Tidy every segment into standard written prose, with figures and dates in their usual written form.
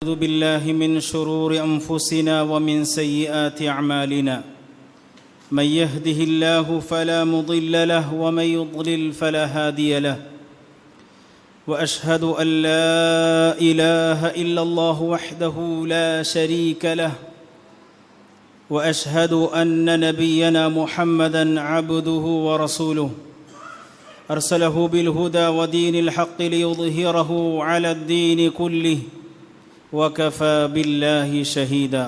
ونعوذ بالله من شرور أنفسنا ومن سيئات أعمالنا من يهده الله فلا مضل له ومن يضلل فلا هادي له وأشهد أن لا إله إلا الله وحده لا شريك له وأشهد أن نبينا محمدًا عبده ورسوله أرسله بالهدى ودين الحق ليظهره على الدين كله وكفى بالله شهيدا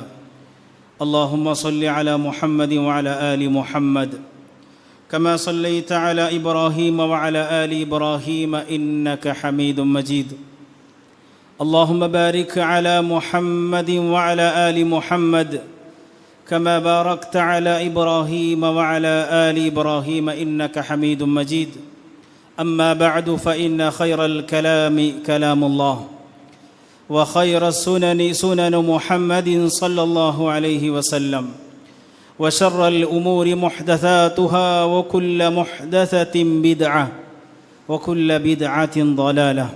اللهم صل على محمد وعلى آل محمد كما صليت على إبراهيم وعلى آل إبراهيم إنك حميد مجيد اللهم بارك على محمد وعلى آل محمد كما باركت على إبراهيم وعلى آل إبراهيم إنك حميد مجيد أما بعد فإن خير الكلام كلام الله وخير السنن سنن محمد صلى الله عليه وسلم وشر الأمور محدثاتها وكل محدثة بدعة وكل بدعة ضلالة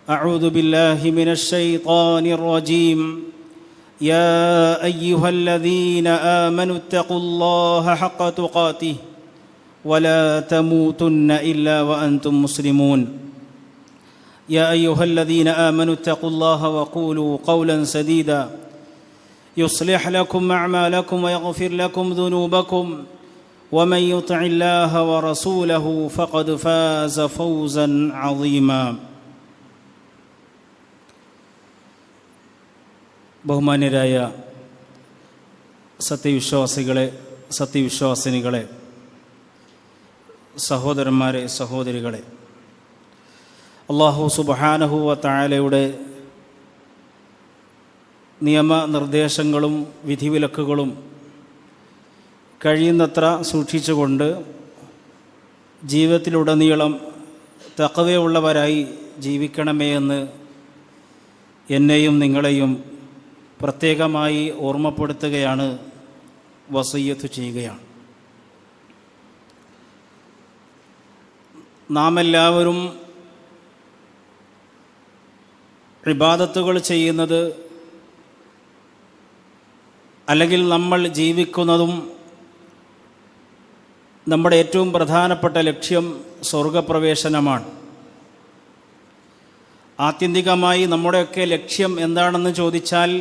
أعوذ بالله من الشيطان الرجيم يا أيها الذين آمنوا اتقوا الله حق تقاته ولا تموتن إلا وأنتم مسلمون يا أيها الذين آمنوا اتقوا الله وقولوا قولا سديدا يصلح لكم أعمالكم ويغفر لكم ذنوبكم ومن يطع الله ورسوله فقد فاز فوزا عظيما ബഹുമാന്യരായ സത്യവിശ്വാസികളെ, സത്യവിശ്വാസിനികളെ, സഹോദരന്മാരെ, സഹോദരികളെ, അല്ലാഹു സുബ്ഹാനഹു വ തആലയുടെ നിയമനിർദ്ദേശങ്ങളും വിധിവിലക്കുകളും കഴിയുന്നത്ര സൂക്ഷിച്ചുകൊണ്ട് ജീവിതത്തിലുടനീളം തഖ്വയുള്ളവരായി ജീവിക്കണമേ എന്ന് എന്നെയും നിങ്ങളെയും പ്രത്യേകമായി ഓർമ്മപ്പെടുത്തുകയാണ്, വസിയ്യത്ത് ചെയ്യുകയാണ്. നാം എല്ലാവരും ഇബാദത്തുകൾ ചെയ്യുന്നത്, അല്ലെങ്കിൽ നമ്മൾ ജീവിക്കുന്നതും നമ്മുടെ ഏറ്റവും പ്രധാനപ്പെട്ട ലക്ഷ്യം സ്വർഗപ്രവേശനമാണ്. ആത്യന്തികമായി നമ്മുടെയൊക്കെ ലക്ഷ്യം എന്താണെന്ന് ചോദിച്ചാൽ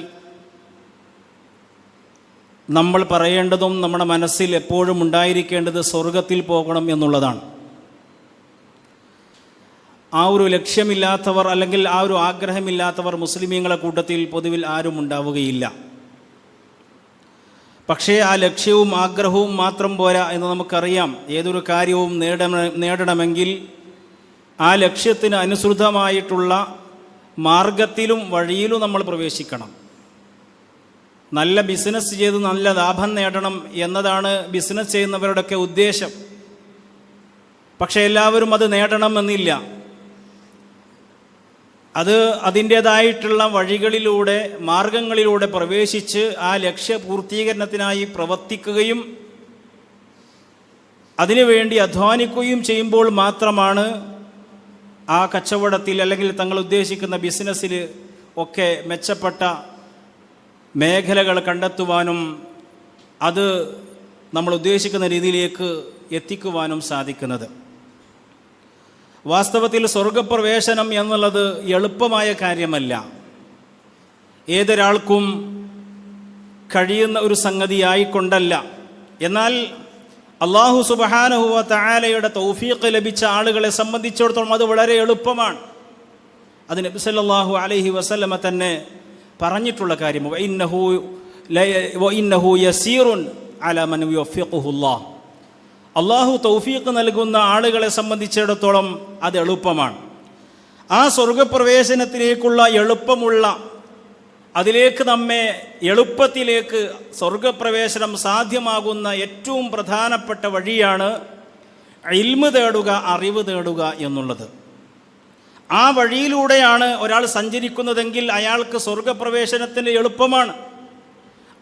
നമ്മൾ പറയേണ്ടതും നമ്മുടെ മനസ്സിൽ എപ്പോഴും ഉണ്ടായിരിക്കേണ്ടത് സ്വർഗത്തിൽ പോകണം എന്നുള്ളതാണ്. ആ ഒരു ലക്ഷ്യമില്ലാത്തവർ, അല്ലെങ്കിൽ ആ ഒരു ആഗ്രഹമില്ലാത്തവർ മുസ്ലിമീങ്ങളെ കൂട്ടത്തിൽ പൊതുവിൽ ആരും ഉണ്ടാവുകയില്ല. പക്ഷേ ആ ലക്ഷ്യവും ആഗ്രഹവും മാത്രം പോരാ എന്ന് നമുക്കറിയാം. ഏതൊരു കാര്യവും നേടണമെങ്കിൽ ആ ലക്ഷ്യത്തിന് അനുസൃതമായിട്ടുള്ള മാർഗത്തിലും വഴിയിലും നമ്മൾ പ്രവേശിക്കണം. നല്ല ബിസിനസ് ചെയ്ത് നല്ല ലാഭം നേടണം എന്നതാണ് ബിസിനസ് ചെയ്യുന്നവരുടെയൊക്കെ ഉദ്ദേശം. പക്ഷേ എല്ലാവരും അത് നേടണമെന്നില്ല. അത് അതിൻ്റേതായിട്ടുള്ള വഴികളിലൂടെ, മാർഗങ്ങളിലൂടെ പ്രവേശിച്ച് ആ ലക്ഷ്യപൂർത്തീകരണത്തിനായി പ്രവർത്തിക്കുകയും അതിനുവേണ്ടി അധ്വാനിക്കുകയും ചെയ്യുമ്പോൾ മാത്രമാണ് ആ കച്ചവടത്തിൽ, അല്ലെങ്കിൽ തങ്ങൾ ഉദ്ദേശിക്കുന്ന ബിസിനസ്സിൽ ഒക്കെ മെച്ചപ്പെട്ട മേഖലകൾ കണ്ടെത്തുവാനും അത് നമ്മൾ ഉദ്ദേശിക്കുന്ന രീതിയിലേക്ക് എത്തിക്കുവാനും സാധിക്കുന്നത്. വാസ്തവത്തിൽ സ്വർഗപ്രവേശനം എന്നുള്ളത് എളുപ്പമായ കാര്യമല്ല. ഏതൊരാൾക്കും കഴിയുന്ന ഒരു സംഗതിയായിക്കൊണ്ടല്ല. എന്നാൽ അല്ലാഹു സുബ്ഹാനഹു വ തആലയുടെ തൗഫീഖ് ലഭിച്ച ആളുകളെ സംബന്ധിച്ചിടത്തോളം അത് വളരെ എളുപ്പമാണ്. അത് നബി സല്ലല്ലാഹു അലൈഹി വസല്ലമ തന്നെ പറഞ്ഞിട്ടുള്ള കാര്യം, വഇന്നഹു യസീറുൻ അലാ മൻ യുവഫിഖുഹുല്ലാഹ്. അല്ലാഹു തൗഫീഖ് നൽകുന്ന ആളുകളെ സംബന്ധിച്ചിടത്തോളം അത് എളുപ്പമാണ്. ആ സ്വർഗപ്രവേശനത്തിലേക്കുള്ള എളുപ്പമുള്ള, അതിലേക്ക് നമ്മെ എളുപ്പത്തിലേക്ക് സ്വർഗപ്രവേശനം സാധ്യമാകുന്ന ഏറ്റവും പ്രധാനപ്പെട്ട വഴിയാണ് ഇൽമ് തേടുക, അറിവ് തേടുക എന്നുള്ളത്. ആ വഴിയിലൂടെയാണ് ഒരാൾ സഞ്ചരിക്കുന്നതെങ്കിൽ അയാൾക്ക് സ്വർഗപ്രവേശനത്തിന് എളുപ്പമാണ്.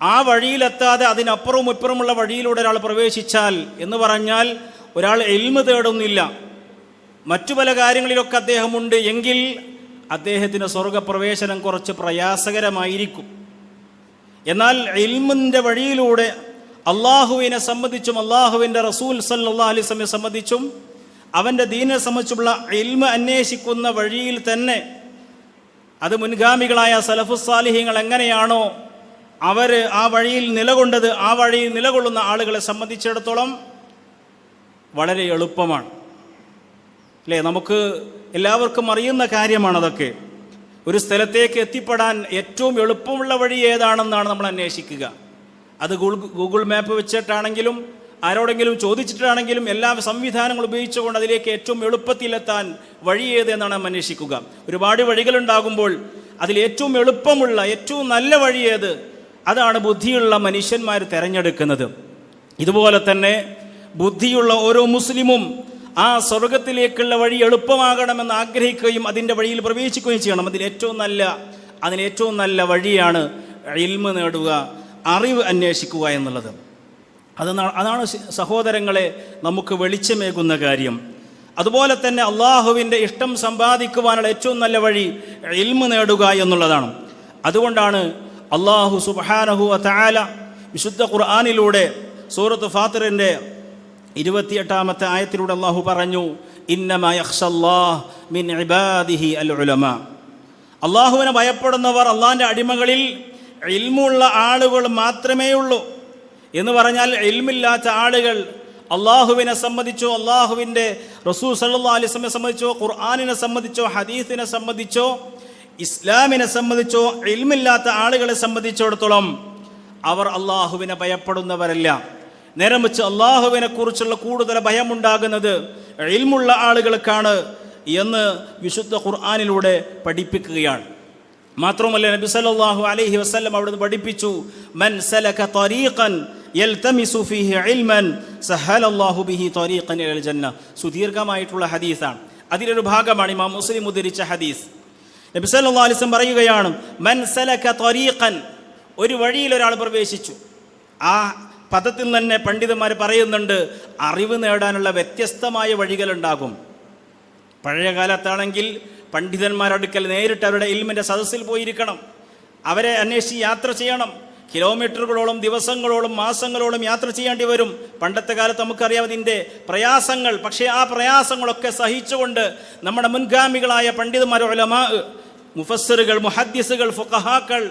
ആ വഴിയിലെത്താതെ അതിനപ്പുറവും ഇപ്പുറമുള്ള വഴിയിലൂടെ ഒരാൾ പ്രവേശിച്ചാൽ എന്ന് പറഞ്ഞാൽ ഒരാൾ ഇൽമ് തേടുന്നില്ല, മറ്റു പല കാര്യങ്ങളിലൊക്കെ അദ്ദേഹമുണ്ട് എങ്കിൽ അദ്ദേഹത്തിന് സ്വർഗപ്രവേശനം കുറച്ച് പ്രയാസകരമായിരിക്കും. എന്നാൽ ഇൽമിൻ്റെ വഴിയിലൂടെ അള്ളാഹുവിനെ സംബന്ധിച്ചും അള്ളാഹുവിൻ്റെ റസൂൽ സല്ലല്ലാഹു അലൈഹി വസല്ലമയെ സംബന്ധിച്ചും അവൻ്റെ ദീനിനെ സംബന്ധിച്ചുള്ള ഇൽമ അന്വേഷിക്കുന്ന വഴിയിൽ തന്നെ അത് മുൻഗാമികളായ സലഫുസ് സാലിഹീങ്ങൾ എങ്ങനെയാണോ അവർ ആ വഴിയിൽ നിലകൊണ്ടത്, ആ വഴിയിൽ നിലകൊള്ളുന്ന ആളുകളെ സംബന്ധിച്ചിടത്തോളം വളരെ എളുപ്പമാണ്. അല്ലേ? നമുക്ക് എല്ലാവർക്കും അറിയുന്ന കാര്യമാണതൊക്കെ. ഒരു സ്ഥലത്തേക്ക് എത്തിപ്പെടാൻ ഏറ്റവും എളുപ്പമുള്ള വഴി ഏതാണെന്നാണ് നമ്മൾ അന്വേഷിക്കുക. അത് ഗൂഗിൾ മാപ്പ് വെച്ചിട്ടാണെങ്കിലും ആരോടെങ്കിലും ചോദിച്ചിട്ടാണെങ്കിലും എല്ലാ സംവിധാനങ്ങളും ഉപയോഗിച്ചുകൊണ്ട് അതിലേക്ക് ഏറ്റവും എളുപ്പത്തിലെത്താൻ വഴി ഏതെന്നാണ് നാം അന്വേഷിക്കുക. ഒരുപാട് വഴികളുണ്ടാകുമ്പോൾ അതിൽ ഏറ്റവും എളുപ്പമുള്ള ഏറ്റവും നല്ല വഴി ഏത്, അതാണ് ബുദ്ധിയുള്ള മനുഷ്യന്മാർ തിരഞ്ഞെടുക്കുന്നത്. ഇതുപോലെ തന്നെ ബുദ്ധിയുള്ള ഓരോ മുസ്ലിമും ആ സ്വർഗത്തിലേക്കുള്ള വഴി എളുപ്പമാകണമെന്ന് ആഗ്രഹിക്കുകയും അതിൻ്റെ വഴിയിൽ പ്രവേശിക്കുകയും ചെയ്യണം. അതിന് ഏറ്റവും നല്ല വഴിയാണ് ഇൽമ് നേടുക, അറിവ് അന്വേഷിക്കുക എന്നുള്ളത്. അതാണ് സഹോദരങ്ങളെ നമുക്ക് വെളിച്ചമേകുന്ന കാര്യം. അതുപോലെ തന്നെ അള്ളാഹുവിൻ്റെ ഇഷ്ടം സമ്പാദിക്കുവാനുള്ള ഏറ്റവും നല്ല വഴി ഇൽമ് നേടുക എന്നുള്ളതാണ്. അതുകൊണ്ടാണ് അള്ളാഹു സുബ്ഹാനഹു വ തആല വിശുദ്ധ ഖുർആനിലൂടെ സൂറത്ത് ഫാത്തിറിൻ്റെ 28-ാമത്തെ ആയത്തിലൂടെ അള്ളാഹു പറഞ്ഞു, ഇന്നമാ യഖ്ശല്ലാഹ് മിൻ ഇബാദിഹി അൽ ഉലമാ. അള്ളാഹുവിനെ ഭയപ്പെടുന്നവർ അള്ളാഹിൻ്റെ അടിമകളിൽ ഇൽമുള്ള ആളുകൾ മാത്രമേ ഉള്ളൂ എന്ന് പറഞ്ഞാൽ, ഇൽമില്ലാത്ത ആളുകൾ അള്ളാഹുവിനെ സംബന്ധിച്ചോ അള്ളാഹുവിൻ്റെ റസൂൽ സല്ലല്ലാഹു അലൈഹി വസല്ലമയെ സംബന്ധിച്ചോ ഖുർആനിനെ സംബന്ധിച്ചോ ഹദീസിനെ സംബന്ധിച്ചോ ഇസ്ലാമിനെ സംബന്ധിച്ചോ ഇൽമില്ലാത്ത ആളുകളെ സംബന്ധിച്ചിടത്തോളം അവർ അള്ളാഹുവിനെ ഭയപ്പെടുന്നവരല്ല. നേരെ മറിച്ച് അള്ളാഹുവിനെ കുറിച്ചുള്ള കൂടുതൽ ഭയമുണ്ടാകുന്നത് ഇൽമുള്ള ആളുകൾക്കാണ് എന്ന് വിശുദ്ധ ഖുർആനിലൂടെ പഠിപ്പിക്കുകയാണ്. മാത്രമല്ല നബി സല്ലല്ലാഹു അലൈഹി വസല്ലം അവിടുന്ന് പഠിപ്പിച്ചു, മൻ സലക ത്വരീഖൻ യൽതമിസു ഫീഹി ഇൽമൻ സഹലല്ലാഹു ബിഹി ത്വരീഖൻ ഇലൽ ജന്ന. സുദീർഘമായിട്ടുള്ള ഹദീസാണ്. അതിലൊരു ഭാഗമാണ് ഇമാം മുസ്ലിം ഉദ്ധരിച്ച ഹദീസ്. നബി സല്ലല്ലാഹു അലൈഹി വസല്ലം പറയുകയാണ്, മൻ സലക ത്വരീഖൻ, ഒരു വഴിയിൽ ഒരാൾ പ്രവേശിച്ചു. ആ പദത്തിൽ തന്നെ പണ്ഡിതന്മാർ പറയുന്നുണ്ട്, അറിവ് നേടാനുള്ള വ്യത്യസ്തമായ വഴികളുണ്ടാകും. പഴയ കാലത്താണെങ്കിൽ പണ്ഡിതന്മാരടുക്കൽ നേരിട്ട് അവരുടെ ഇൽമിൻ്റെ സദസ്സിൽ പോയിരിക്കണം, അവരെ അന്വേഷിച്ച് യാത്ര ചെയ്യണം, കിലോമീറ്ററുകളോളം ദിവസങ്ങളോളം മാസങ്ങളോളം യാത്ര ചെയ്യേണ്ടി വരും. പണ്ടത്തെ കാലത്ത് നമുക്കറിയാം ഇതിൻ്റെ പ്രയാസങ്ങൾ. പക്ഷേ ആ പ്രയാസങ്ങളൊക്കെ സഹിച്ചുകൊണ്ട് നമ്മുടെ മുൻഗാമികളായ പണ്ഡിതന്മാർ, ഉലമാ, മുഫസ്സിറുകൾ, മുഹദ്ദിസുകൾ, ഫുഖഹാക്കൾ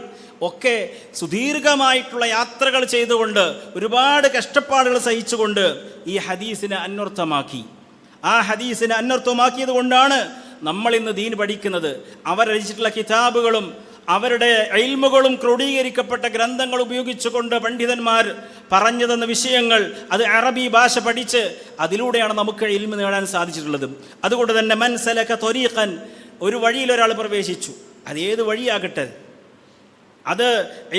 ഒക്കെ സുദീർഘമായിട്ടുള്ള യാത്രകൾ ചെയ്തുകൊണ്ട് ഒരുപാട് കഷ്ടപ്പാടുകൾ സഹിച്ചുകൊണ്ട് ഈ ഹദീസിനെ അന്വർത്ഥമാക്കി. ആ ഹദീസിനെ അന്വർത്ഥമാക്കിയത് കൊണ്ടാണ് നമ്മൾ ഇന്ന് ദീൻ പഠിക്കുന്നത്. അവർ രചിച്ചിട്ടുള്ള കിതാബുകളും അവരുടെ ഇൽമുകളും ക്രോഡീകരിക്കപ്പെട്ട ഗ്രന്ഥങ്ങൾ ഉപയോഗിച്ചുകൊണ്ട് പണ്ഡിതന്മാർ പറഞ്ഞു തന്ന വിഷയങ്ങൾ, അത് അറബി ഭാഷ പഠിച്ച് അതിലൂടെയാണ് നമുക്ക് ഇൽമു നേടാൻ സാധിച്ചിട്ടുള്ളത്. അതുകൊണ്ട് തന്നെ മൻ സലക ത്വരീഖൻ, ഒരു വഴിയിൽ ഒരാൾ പ്രവേശിച്ചു, അതേത് വഴിയാകട്ടെ, അത്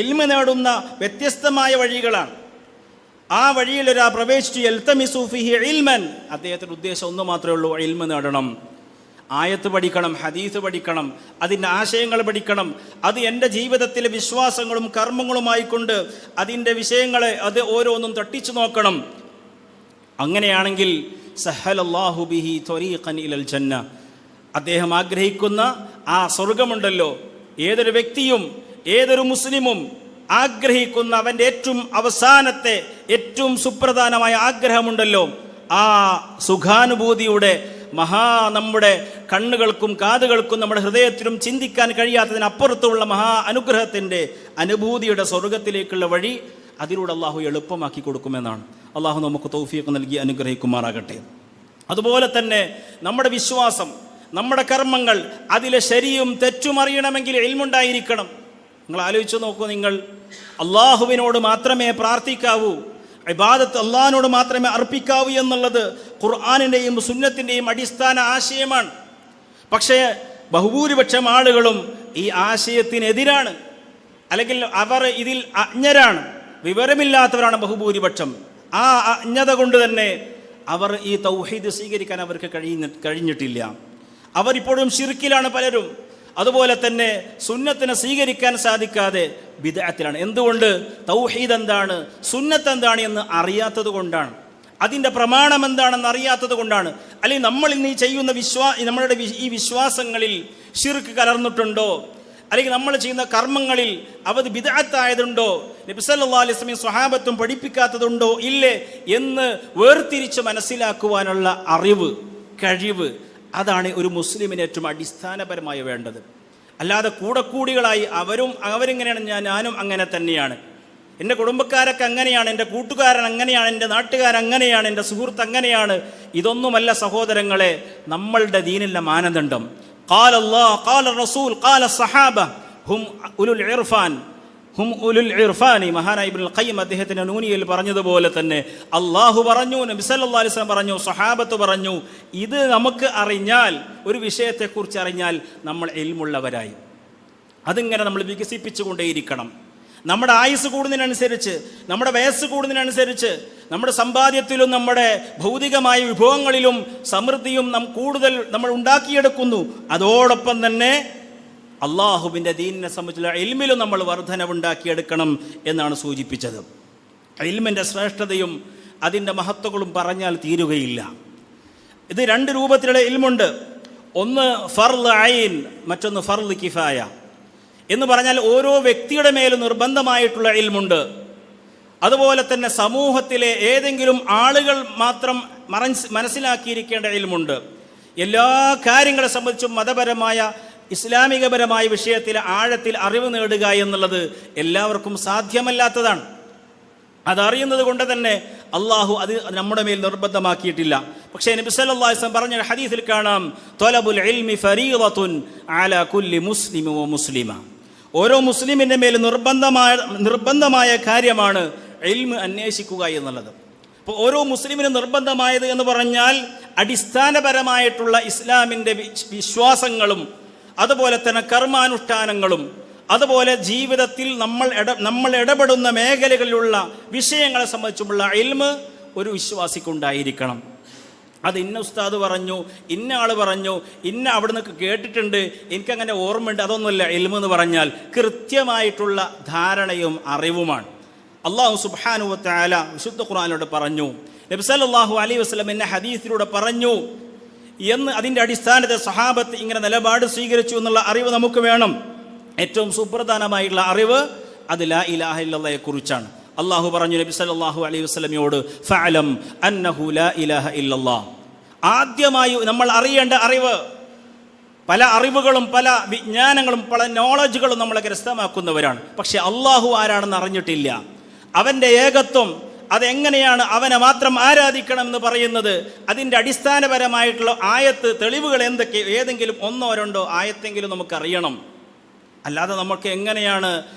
ഇൽമു നേടുന്ന വ്യത്യസ്തമായ വഴികളാണ്. ആ വഴിയിൽ ഒരാൾ പ്രവേശിച്ചു, യൽതമിസു ഫീഹി ഇൽമൻ, അദ്ദേഹത്തിൻ്റെ ഉദ്ദേശം ഒന്ന് മാത്രമേ ഉള്ളൂ, ഇൽമു നേടണം. ആയത്ത് പഠിക്കണം, ഹദീസ് പഠിക്കണം, അതിൻ്റെ ആശയങ്ങൾ പഠിക്കണം, അത് എൻ്റെ ജീവിതത്തിലെ വിശ്വാസങ്ങളും കർമ്മങ്ങളുമായിക്കൊണ്ട് അതിൻ്റെ വിഷയങ്ങളെ അത് ഓരോന്നും തട്ടിച്ചു നോക്കണം. അങ്ങനെയാണെങ്കിൽ സഹലല്ലാഹു ബിഹി ത്വരീഖൻ ഇലൽ ജന്ന, അദ്ദേഹം ആഗ്രഹിക്കുന്ന ആ സ്വർഗമുണ്ടല്ലോ, ഏതൊരു വ്യക്തിയും ഏതൊരു മുസ്ലിമും ആഗ്രഹിക്കുന്ന അവൻ്റെ ഏറ്റവും അവസാനത്തെ ഏറ്റവും സുപ്രധാനമായ ആഗ്രഹമുണ്ടല്ലോ, ആ സുഖാനുഭൂതിയുടെ നമ്മുടെ കണ്ണുകൾക്കും കാതുകൾക്കും നമ്മുടെ ഹൃദയത്തിനും ചിന്തിക്കാൻ കഴിയാത്തതിനപ്പുറത്തുള്ള മഹാ അനുഗ്രഹത്തിൻ്റെ അനുഭൂതിയുടെ സ്വർഗത്തിലേക്കുള്ള വഴി അതിലൂടെ അള്ളാഹു എളുപ്പമാക്കി കൊടുക്കുമെന്നാണ്. അള്ളാഹു നമുക്ക് തൗഫീഖ് നൽകി അനുഗ്രഹിക്കുമാറാകട്ടെ. അതുപോലെ തന്നെ നമ്മുടെ വിശ്വാസം, നമ്മുടെ കർമ്മങ്ങൾ, അതിലെ ശരിയും തെറ്റും അറിയണമെങ്കിൽ ഇൽമുണ്ടായിരിക്കണം. നിങ്ങൾ ആലോചിച്ച് നോക്കൂ, നിങ്ങൾ അള്ളാഹുവിനോട് മാത്രമേ പ്രാർത്ഥിക്കാവൂ, ഇബാദത്ത് അള്ളാഹിനോട് മാത്രമേ അർപ്പിക്കാവൂ എന്നുള്ളത് ഖുർആനിൻ്റെയും സുന്നത്തിൻ്റെയും അടിസ്ഥാന ആശയമാണ്. പക്ഷേ ബഹുഭൂരിപക്ഷം ആളുകളും ഈ ആശയത്തിനെതിരാണ്, അല്ലെങ്കിൽ അവർ ഇതിൽ അജ്ഞരാണ്, വിവരമില്ലാത്തവരാണ് ബഹുഭൂരിപക്ഷം. ആ അജ്ഞത കൊണ്ട് തന്നെ അവർ ഈ തൗഹീദ് സ്വീകരിക്കാൻ അവർക്ക് കഴിഞ്ഞിട്ടില്ല. അവരിപ്പോഴും ശിർക്കിലാണ് പലരും. അതുപോലെ തന്നെ സുന്നത്തിനെ സ്വീകരിക്കാൻ സാധിക്കാതെ ബിദ്അത്തിലാണ്. എന്തുകൊണ്ട്? തൗഹീദ് എന്താണ്, സുന്നത്ത് എന്താണ് എന്ന് അറിയാത്തത് കൊണ്ടാണ്. അതിൻ്റെ പ്രമാണം എന്താണെന്ന് അറിയാത്തത് കൊണ്ടാണ്. അല്ലെങ്കിൽ നമ്മൾ ഇന്ന് ഈ ചെയ്യുന്ന നമ്മളുടെ ഈ വിശ്വാസങ്ങളിൽ ശിർക്ക് കലർന്നിട്ടുണ്ടോ, അല്ലെങ്കിൽ നമ്മൾ ചെയ്യുന്ന കർമ്മങ്ങളിൽ അവത് ബിദ്അത്തായതുണ്ടോ, നബി സല്ലല്ലാഹു അലൈഹി വസല്ലം സ്വഹാബത്തും പഠിപ്പിക്കാത്തതുണ്ടോ ഇല്ലേ എന്ന് വേർതിരിച്ച് മനസ്സിലാക്കുവാനുള്ള അറിവ്, കഴിവ്, അതാണ് ഒരു മുസ്ലിമിന് ഏറ്റവും അടിസ്ഥാനപരമായി വേണ്ടത്. അല്ലാതെ കൂടക്കൂടികളായി അവരിങ്ങനെയാണ്, ഞാനും അങ്ങനെ തന്നെയാണ്, എൻ്റെ കുടുംബക്കാരൊക്കെ അങ്ങനെയാണ്, എൻ്റെ കൂട്ടുകാരൻ അങ്ങനെയാണ്, എൻ്റെ നാട്ടുകാരങ്ങനെയാണ്, എൻ്റെ സുഹൃത്ത് അങ്ങനെയാണ്, ഇതൊന്നുമല്ല സഹോദരങ്ങളെ നമ്മളുടെ ദീനിലെ മാനദണ്ഡം. ഖാല അല്ലാഹ് ഖാല റസൂൽ ഖാല സഹാബ ഹും ഉലുൽ ഇർഫാൻ ഹും ഉലുൽ ഇർഫാനി. മഹാനായ ഇബ്നുൽ ഖയ്യിം അദ്ദേഹത്തിൻ്റെ നൂനിയയിൽ പറഞ്ഞതുപോലെ തന്നെ അള്ളാഹു പറഞ്ഞു, നബി സല്ലല്ലാഹു അലൈഹി വസല്ലം പറഞ്ഞു, സഹാബത്ത് പറഞ്ഞു. ഇത് നമുക്ക് അറിഞ്ഞാൽ, ഒരു വിഷയത്തെക്കുറിച്ച് അറിഞ്ഞാൽ നമ്മൾ ഇൽമുള്ളവരായി. അതിങ്ങനെ നമ്മൾ വികസിപ്പിച്ചുകൊണ്ടേയിരിക്കണം. നമ്മുടെ ആയുസ് കൂടുന്നതിനനുസരിച്ച്, നമ്മുടെ വയസ്സ് കൂടുന്നതിനനുസരിച്ച്, നമ്മുടെ സമ്പാദ്യത്തിലും നമ്മുടെ ഭൗതികമായ വിഭവങ്ങളിലും സമൃദ്ധിയും കൂടുതൽ നമ്മൾ ഉണ്ടാക്കിയെടുക്കുന്നു. അതോടൊപ്പം തന്നെ അള്ളാഹുവിൻ്റെ ദീനിനെ സംബന്ധിച്ചുള്ള ഇൽമിലും നമ്മൾ വർധനവുണ്ടാക്കിയെടുക്കണം എന്നാണ് സൂചിപ്പിച്ചത്. ഇൽമിൻ്റെ ശ്രേഷ്ഠതയും അതിൻ്റെ മഹത്വങ്ങളും പറഞ്ഞാൽ തീരുകയില്ല. ഇത് രണ്ട് രൂപത്തിലുള്ള ഇൽമുണ്ട്. ഒന്ന് ഫർള് ഐൻ, മറ്റൊന്ന് ഫർള് കിഫായ. എന്ന് പറഞ്ഞാൽ ഓരോ വ്യക്തിയുടെ മേലും നിർബന്ധമായിട്ടുള്ള ഇൽമുണ്ട്. അതുപോലെ തന്നെ സമൂഹത്തിലെ ഏതെങ്കിലും ആളുകൾ മാത്രം മനസ്സിലാക്കിയിരിക്കേണ്ട ഇൽമുണ്ട്. എല്ലാ കാര്യങ്ങളെ സംബന്ധിച്ചും മതപരമായ ഇസ്ലാമികപരമായ വിഷയത്തിൽ ആഴത്തിൽ അറിവ് നേടുക എന്നുള്ളത് എല്ലാവർക്കും സാധ്യമല്ലാത്തതാണ്. അതറിയുന്നത് കൊണ്ട് തന്നെ അള്ളാഹു അത് നമ്മുടെ മേൽ നിർബന്ധമാക്കിയിട്ടില്ല. പക്ഷേ നബി സല്ലല്ലാഹു അലൈഹി വസല്ലം പറഞ്ഞ ഹദീസിൽ കാണാം, ത്വലബുൽ ഇൽമി ഫരീളത്തുൻ അലാ കുല്ലി മുസ്ലിമി വ മുസ്ലിമ. ഓരോ മുസ്ലിമിൻ്റെ മേൽ നിർബന്ധമായ കാര്യമാണ് ഇൽമ് അന്വേഷിക്കുക എന്നുള്ളത്. അപ്പോൾ ഓരോ മുസ്ലിമിനും നിർബന്ധമായത് എന്ന് പറഞ്ഞാൽ അടിസ്ഥാനപരമായിട്ടുള്ള ഇസ്ലാമിൻ്റെ വിശ്വാസങ്ങളും അതുപോലെ തന്നെ കർമാനുഷ്ഠാനങ്ങളും അതുപോലെ ജീവിതത്തിൽ നമ്മൾ ഇടപെടുന്ന മേഖലകളിലുള്ള വിഷയങ്ങളെ സംബന്ധിച്ചുമുള്ള ഇൽമ് ഒരു വിശ്വാസിക്കുണ്ടായിരിക്കണം. അത് ഇന്ന ഉസ്താദ് പറഞ്ഞു, ഇന്ന ആൾ പറഞ്ഞു, ഇന്ന അവിടുന്ന് കേട്ടിട്ടുണ്ട്, എനിക്കങ്ങനെ ഓർമ്മയുണ്ട്, അതൊന്നുമല്ല. ഇൽമ് എന്ന് പറഞ്ഞാൽ കൃത്യമായിട്ടുള്ള ധാരണയും അറിവുമാണ്. അള്ളാഹു സുബ്ഹാനഹു വ തആല വിശുദ്ധ ഖുർആനിലൂടെ പറഞ്ഞു, നബി സല്ലല്ലാഹു അലൈഹി വസല്ലം എന്ന ഹദീസിലൂടെ പറഞ്ഞു എന്ന്. അതിൻ്റെ അടിസ്ഥാനത്തിൽ സഹാബത്ത് ഇങ്ങനെ നിലപാട് സ്വീകരിച്ചു എന്നുള്ള അറിവ് നമുക്ക് വേണം. ഏറ്റവും സുപ്രധാനമായിട്ടുള്ള അറിവ് അത് ലാ ഇലാഹ ഇല്ലല്ലാഹയെ കുറിച്ചാണ്. അള്ളാഹു പറഞ്ഞു നബി സല്ലല്ലാഹു അലൈഹി വസല്ലമയോട്, ഫഅലം അന്നഹു ലാ ഇലാഹ ഇല്ലല്ലാഹ്. ആദ്യമായി നമ്മൾ അറിയേണ്ട അറിവ്, പല അറിവുകളും പല വിജ്ഞാനങ്ങളും പല നോളജുകളും നമ്മളെ കരസ്ഥമാക്കുന്നവരാണ്. പക്ഷെ അള്ളാഹു ആരാണെന്ന് അറിഞ്ഞിട്ടില്ല. അവൻ്റെ ഏകത്വം അതെങ്ങനെയാണ്, അവനെ മാത്രം ആരാധിക്കണം എന്ന് പറയുന്നത്, അതിൻ്റെ അടിസ്ഥാനപരമായിട്ടുള്ള ആയത്ത് തെളിവുകൾ എന്തൊക്കെ, ഏതെങ്കിലും ഒന്നോ രണ്ടോ ആയത്തെങ്കിലും നമുക്കറിയണം. അല്ലാതെ നമുക്ക് എങ്ങനെയാണ്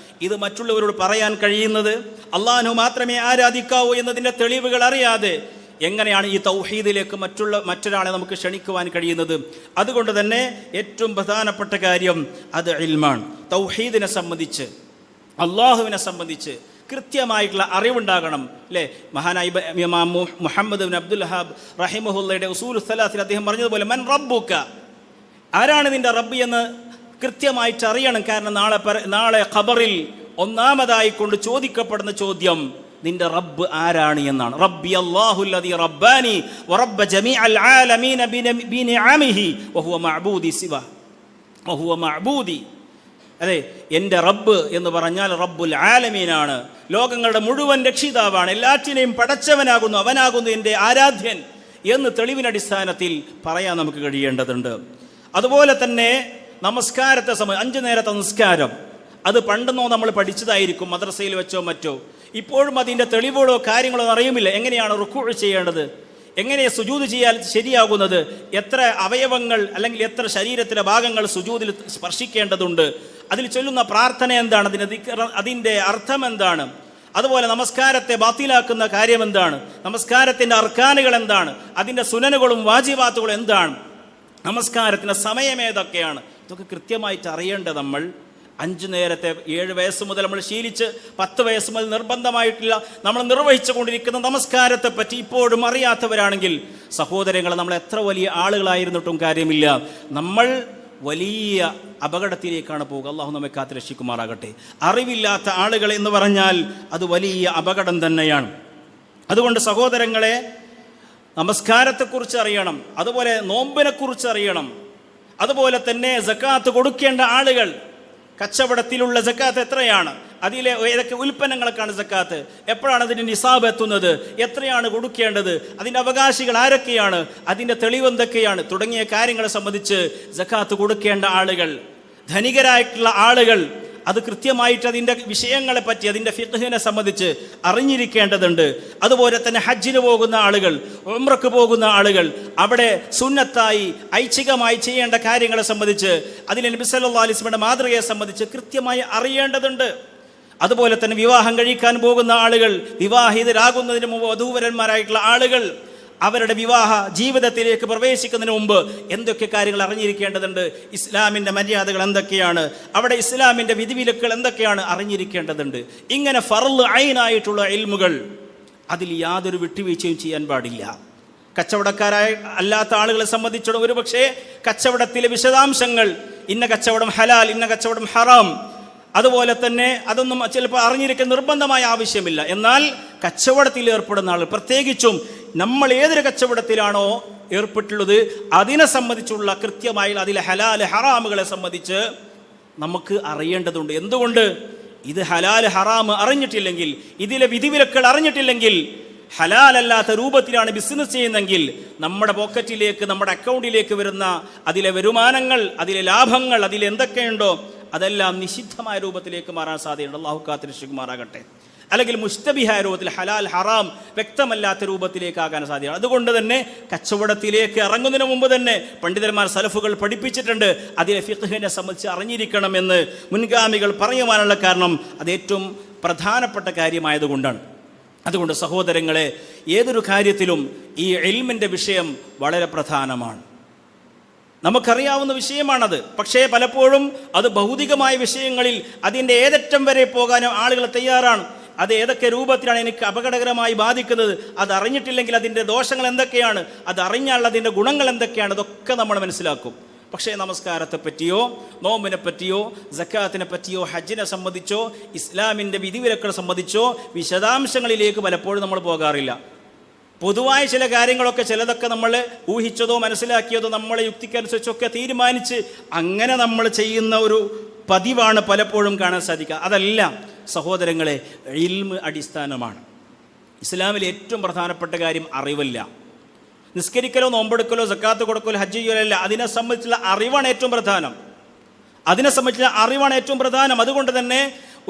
ഇത് മറ്റുള്ളവരോട് പറയാൻ കഴിയുന്നത്? അള്ളാഹു മാത്രമേ ആരാധിക്കാവൂ എന്നതിൻ്റെ തെളിവുകൾ അറിയാതെ എങ്ങനെയാണ് ഈ തൗഹീദിലേക്ക് മറ്റൊരാളെ നമുക്ക് ക്ഷണിക്കുവാൻ കഴിയുന്നത്? അതുകൊണ്ട് തന്നെ ഏറ്റവും പ്രധാനപ്പെട്ട കാര്യം അത് ഇൽമാണ്. തൗഹീദിനെ സംബന്ധിച്ച്, അള്ളാഹുവിനെ സംബന്ധിച്ച് കൃത്യമായിട്ടുള്ള അറിവുണ്ടാകണം. അല്ലേ? മഹാനായ ഇമാം മുഹമ്മദ് ബിൻ അബ്ദുൽ വഹാബ് റഹിമഹുല്ലയുടെ ഉസൂൽ സലാസിൽ അദ്ദേഹം പറഞ്ഞതുപോലെ, മൻ റബ്ബുക, ആരാണ് നിന്റെ റബ്ബ് എന്ന് കൃത്യമായിട്ട് അറിയണം. കാരണം നാളെ ഖബറിൽ ഒന്നാമതായി കൊണ്ട് ചോദിക്കപ്പെടുന്ന ചോദ്യം നിന്റെ റബ്ബ് ആരാണ് എന്നാണ്. റബ്ബി അല്ലാഹുല്ലദീ റബ്ബാനി വറബ്ബ ജമീഅൽ ആലമീന ബിനിഅമിഹി വഹുവ മഅബൂദി സിവ വഹുവ മഅബൂദി. അതെ, എൻ്റെ റബ്ബ് എന്ന് പറഞ്ഞാൽ റബ്ബുൽ ആലമീനാണ്, ലോകങ്ങളുടെ മുഴുവൻ രക്ഷിതാവാണ്, എല്ലാറ്റിനെയും പടച്ചവനാകുന്നു, അവനാകുന്നു എൻ്റെ ആരാധ്യൻ എന്ന് തെളിവിനടിസ്ഥാനത്തിൽ പറയാൻ നമുക്ക് കഴിയേണ്ടതുണ്ട്. അതുപോലെ തന്നെ നമസ്കാരത്തെ സംബന്ധിച്ച് 5 നേരത്തെ നമസ്കാരം, അത് പണ്ടെന്നോ നമ്മൾ പഠിച്ചതായിരിക്കും മദ്രസയിൽ വെച്ചോ മറ്റോ. ഇപ്പോഴും അതിൻ്റെ തെളിവുകളോ കാര്യങ്ങളോ അറിയുമില്ല. എങ്ങനെയാണ് റുക്കൂഅ് ചെയ്യേണ്ടത്, എങ്ങനെ സുജൂദ് ചെയ്യാൻ ശരിയാകുന്നത്, എത്ര അവയവങ്ങൾ അല്ലെങ്കിൽ എത്ര ശരീരത്തിലെ ഭാഗങ്ങൾ സുജൂദിൽ സ്പർശിക്കേണ്ടതുണ്ട്, അതിൽ ചൊല്ലുന്ന പ്രാർത്ഥന എന്താണ്, അതിൻ്റെ അർത്ഥം എന്താണ്, അതുപോലെ നമസ്കാരത്തെ ബാത്തിലാക്കുന്ന കാര്യം എന്താണ്, നമസ്കാരത്തിൻ്റെ അർക്കാനുകൾ എന്താണ്, അതിൻ്റെ സുനനുകളും വാജിബാത്തുകളും എന്താണ്, നമസ്കാരത്തിൻ്റെ സമയം ഏതൊക്കെയാണ്, ഇതൊക്കെ കൃത്യമായിട്ട് അറിയേണ്ട നമ്മൾ 5 നേരത്തെ 7 വയസ്സ് മുതൽ നമ്മൾ ശീലിച്ച് 10 വയസ്സ് മുതൽ നിർബന്ധമായിട്ടില്ല നമ്മൾ നിർവഹിച്ചു കൊണ്ടിരിക്കുന്ന നമസ്കാരത്തെ പറ്റി ഇപ്പോഴും അറിയാത്തവരാണെങ്കിൽ സഹോദരങ്ങൾ, നമ്മൾ എത്ര വലിയ ആളുകളായിരുന്നിട്ടും കാര്യമില്ല, നമ്മൾ വലിയ അപകടത്തിലേക്കാണ് പോകുക. അള്ളാഹു നമ്മെ കാത്ത് രക്ഷിക്കുമാറാകട്ടെ. അറിവില്ലാത്ത ആളുകൾ എന്ന് പറഞ്ഞാൽ അത് വലിയ അപകടം തന്നെയാണ്. അതുകൊണ്ട് സഹോദരങ്ങളെ, നമസ്കാരത്തെക്കുറിച്ച് അറിയണം, അതുപോലെ നോമ്പിനെക്കുറിച്ച് അറിയണം, അതുപോലെ തന്നെ സക്കാത്ത് കൊടുക്കേണ്ട ആളുകൾ, കച്ചവടത്തിലുള്ള സക്കാത്ത് എത്രയാണ്, അതിലെ ഏതൊക്കെ ഉൽപ്പന്നങ്ങൾക്കാണ് സക്കാത്ത്, എപ്പോഴാണ് അതിന് നിസാബ് എത്തുന്നത്, എത്രയാണ് കൊടുക്കേണ്ടത്, അതിൻ്റെ അവകാശികൾ ആരൊക്കെയാണ്, അതിൻ്റെ തെളിവെന്തൊക്കെയാണ് തുടങ്ങിയ കാര്യങ്ങളെ സംബന്ധിച്ച് സക്കാത്ത് കൊടുക്കേണ്ട ആളുകൾ, ധനികരായിട്ടുള്ള ആളുകൾ അത് കൃത്യമായിട്ട് അതിൻ്റെ വിഷയങ്ങളെ പറ്റി, അതിൻ്റെ ഫിഖ്ഹിനെ സംബന്ധിച്ച് അറിഞ്ഞിരിക്കേണ്ടതുണ്ട്. അതുപോലെ തന്നെ ഹജ്ജിന് പോകുന്ന ആളുകൾ, ഉംറക്ക് പോകുന്ന ആളുകൾ, അവിടെ സുന്നത്തായി ഐച്ഛികമായി ചെയ്യേണ്ട കാര്യങ്ങളെ സംബന്ധിച്ച്, അതിലെ നബി സല്ലല്ലാഹു അലൈഹി വസല്ലമയുടെ മാതൃകയെ സംബന്ധിച്ച് കൃത്യമായി അറിയേണ്ടതുണ്ട്. അതുപോലെ തന്നെ വിവാഹം കഴിക്കാൻ പോകുന്ന ആളുകൾ, വിവാഹിതരാകുന്നതിന് മുമ്പ് വധൂവരന്മാരായിട്ടുള്ള ആളുകൾ അവരുടെ വിവാഹ ജീവിതത്തിലേക്ക് പ്രവേശിക്കുന്നതിന് മുമ്പ് എന്തൊക്കെ കാര്യങ്ങൾ അറിഞ്ഞിരിക്കേണ്ടതുണ്ട്, ഇസ്ലാമിൻ്റെ മര്യാദകൾ എന്തൊക്കെയാണ്, അവിടെ ഇസ്ലാമിൻ്റെ വിധിവിലക്കുകൾ എന്തൊക്കെയാണ് അറിഞ്ഞിരിക്കേണ്ടതുണ്ട്. ഇങ്ങനെ ഫർള് ഐനായിട്ടുള്ള ഇൽമുകൾ, അതിൽ യാതൊരു വിട്ടുവീഴ്ചയും ചെയ്യാൻ പാടില്ല. കച്ചവടക്കാരായ അല്ലാത്ത ആളുകളെ സംബന്ധിച്ചിടത്തോളം ഒരുപക്ഷെ കച്ചവടത്തിലെ വിശദാംശങ്ങൾ, ഇന്ന കച്ചവടം ഹലാൽ, ഇന്ന കച്ചവടം ഹറാം, അതുപോലെ തന്നെ അതൊന്നും ചിലപ്പോൾ അറിഞ്ഞിരിക്കാൻ നിർബന്ധമായ ആവശ്യമില്ല. എന്നാൽ കച്ചവടത്തിൽ ഏർപ്പെടുന്ന ആൾ, പ്രത്യേകിച്ചും നമ്മൾ ഏതൊരു കച്ചവടത്തിലാണോ ഏർപ്പെട്ടുള്ളത് അതിനെ സംബന്ധിച്ചുള്ള കൃത്യമായി അതിലെ ഹലാൽ ഹറാമുകളെ സംബന്ധിച്ച് നമുക്ക് അറിയേണ്ടതുണ്ട്. എന്തുകൊണ്ട്? ഇത് ഹലാൽ ഹറാം അറിഞ്ഞിട്ടില്ലെങ്കിൽ, ഇതിലെ വിധിവിലക്കുകൾ അറിഞ്ഞിട്ടില്ലെങ്കിൽ, ഹലാലല്ലാത്ത രൂപത്തിലാണ് ബിസിനസ് ചെയ്യുന്നതെങ്കിൽ നമ്മുടെ പോക്കറ്റിലേക്ക്, നമ്മുടെ അക്കൗണ്ടിലേക്ക് വരുന്ന അതിലെ വരുമാനങ്ങൾ, അതിലെ ലാഭങ്ങൾ, അതിലെന്തൊക്കെയുണ്ടോ അതെല്ലാം നിഷിദ്ധമായ രൂപത്തിലേക്ക് മാറാൻ സാധ്യതയുണ്ട്. അല്ലാഹു കാത്തിരക്ഷിക്കുമാറാകട്ടെ. അല്ലെങ്കിൽ മുസ്തബിഹായ രൂപത്തിൽ, ഹലാൽ ഹറാം വ്യക്തമല്ലാത്ത രൂപത്തിലേക്കാകാൻ സാധ്യതയാണ്. അതുകൊണ്ട് തന്നെ കച്ചവടത്തിലേക്ക് ഇറങ്ങുന്നതിന് മുമ്പ് തന്നെ പണ്ഡിതന്മാർ സലഫുകൾ പഠിപ്പിച്ചിട്ടുണ്ട്, അതിലെ ഫിഖ്ഹിനെ സംബന്ധിച്ച് അറിഞ്ഞിരിക്കണമെന്ന് മുൻഗാമികൾ പറയുവാനുള്ള കാരണം അത് ഏറ്റവും പ്രധാനപ്പെട്ട കാര്യമായതുകൊണ്ടാണ്. അതുകൊണ്ട് സഹോദരങ്ങളെ, ഏതൊരു കാര്യത്തിലും ഈ ഇൽമിൻ്റെ വിഷയം വളരെ പ്രധാനമാണ്. നമുക്കറിയാവുന്ന വിഷയമാണത്. പക്ഷേ പലപ്പോഴും അത് ഭൗതികമായ വിഷയങ്ങളിൽ അതിൻ്റെ ഏതറ്റം വരെ പോകാനും ആളുകൾ തയ്യാറാണ്. അത് ഏതൊക്കെ രൂപത്തിലാണ് എനിക്ക് അപകടകരമായി ബാധിക്കുന്നത്, അത് അറിഞ്ഞിട്ടില്ലെങ്കിൽ അതിൻ്റെ ദോഷങ്ങൾ എന്തൊക്കെയാണ്, അത് അറിഞ്ഞാൽ അതിൻ്റെ ഗുണങ്ങൾ എന്തൊക്കെയാണ്, അതൊക്കെ നമ്മൾ മനസ്സിലാക്കും. പക്ഷേ നമസ്കാരത്തെ പറ്റിയോ, നോമ്പിനെ പറ്റിയോ, സക്കാത്തിനെ പറ്റിയോ, ഹജ്ജിനെ സംബന്ധിച്ചോ, ഇസ്ലാമിൻ്റെ വിധിവിലക്കുകളെ സംബന്ധിച്ചോ വിശദാംശങ്ങളിലേക്ക് പലപ്പോഴും നമ്മൾ പോകാറില്ല. പൊതുവായ ചില കാര്യങ്ങളൊക്കെ, ചിലതൊക്കെ നമ്മൾ ഊഹിച്ചതോ മനസ്സിലാക്കിയതോ നമ്മളെ യുക്തിക്കനുസരിച്ചൊക്കെ തീരുമാനിച്ച് അങ്ങനെ നമ്മൾ ചെയ്യുന്ന ഒരു പതിവാണ് പലപ്പോഴും കാണാൻ സാധിക്കുക. അതല്ല സഹോദരങ്ങളെ, ഇൽമ് അടിസ്ഥാനമാണ്. ഇസ്ലാമിൽ ഏറ്റവും പ്രധാനപ്പെട്ട കാര്യം അറിവല്ല. നിസ്കരിക്കലോ, നോമ്പെടുക്കലോ, സക്കാത്ത് കൊടുക്കലോ, ഹജ്ജ് ചെയ്യലല്ല. അതിനെ സംബന്ധിച്ചുള്ള അറിവാണ് ഏറ്റവും പ്രധാനം. അതുകൊണ്ട് തന്നെ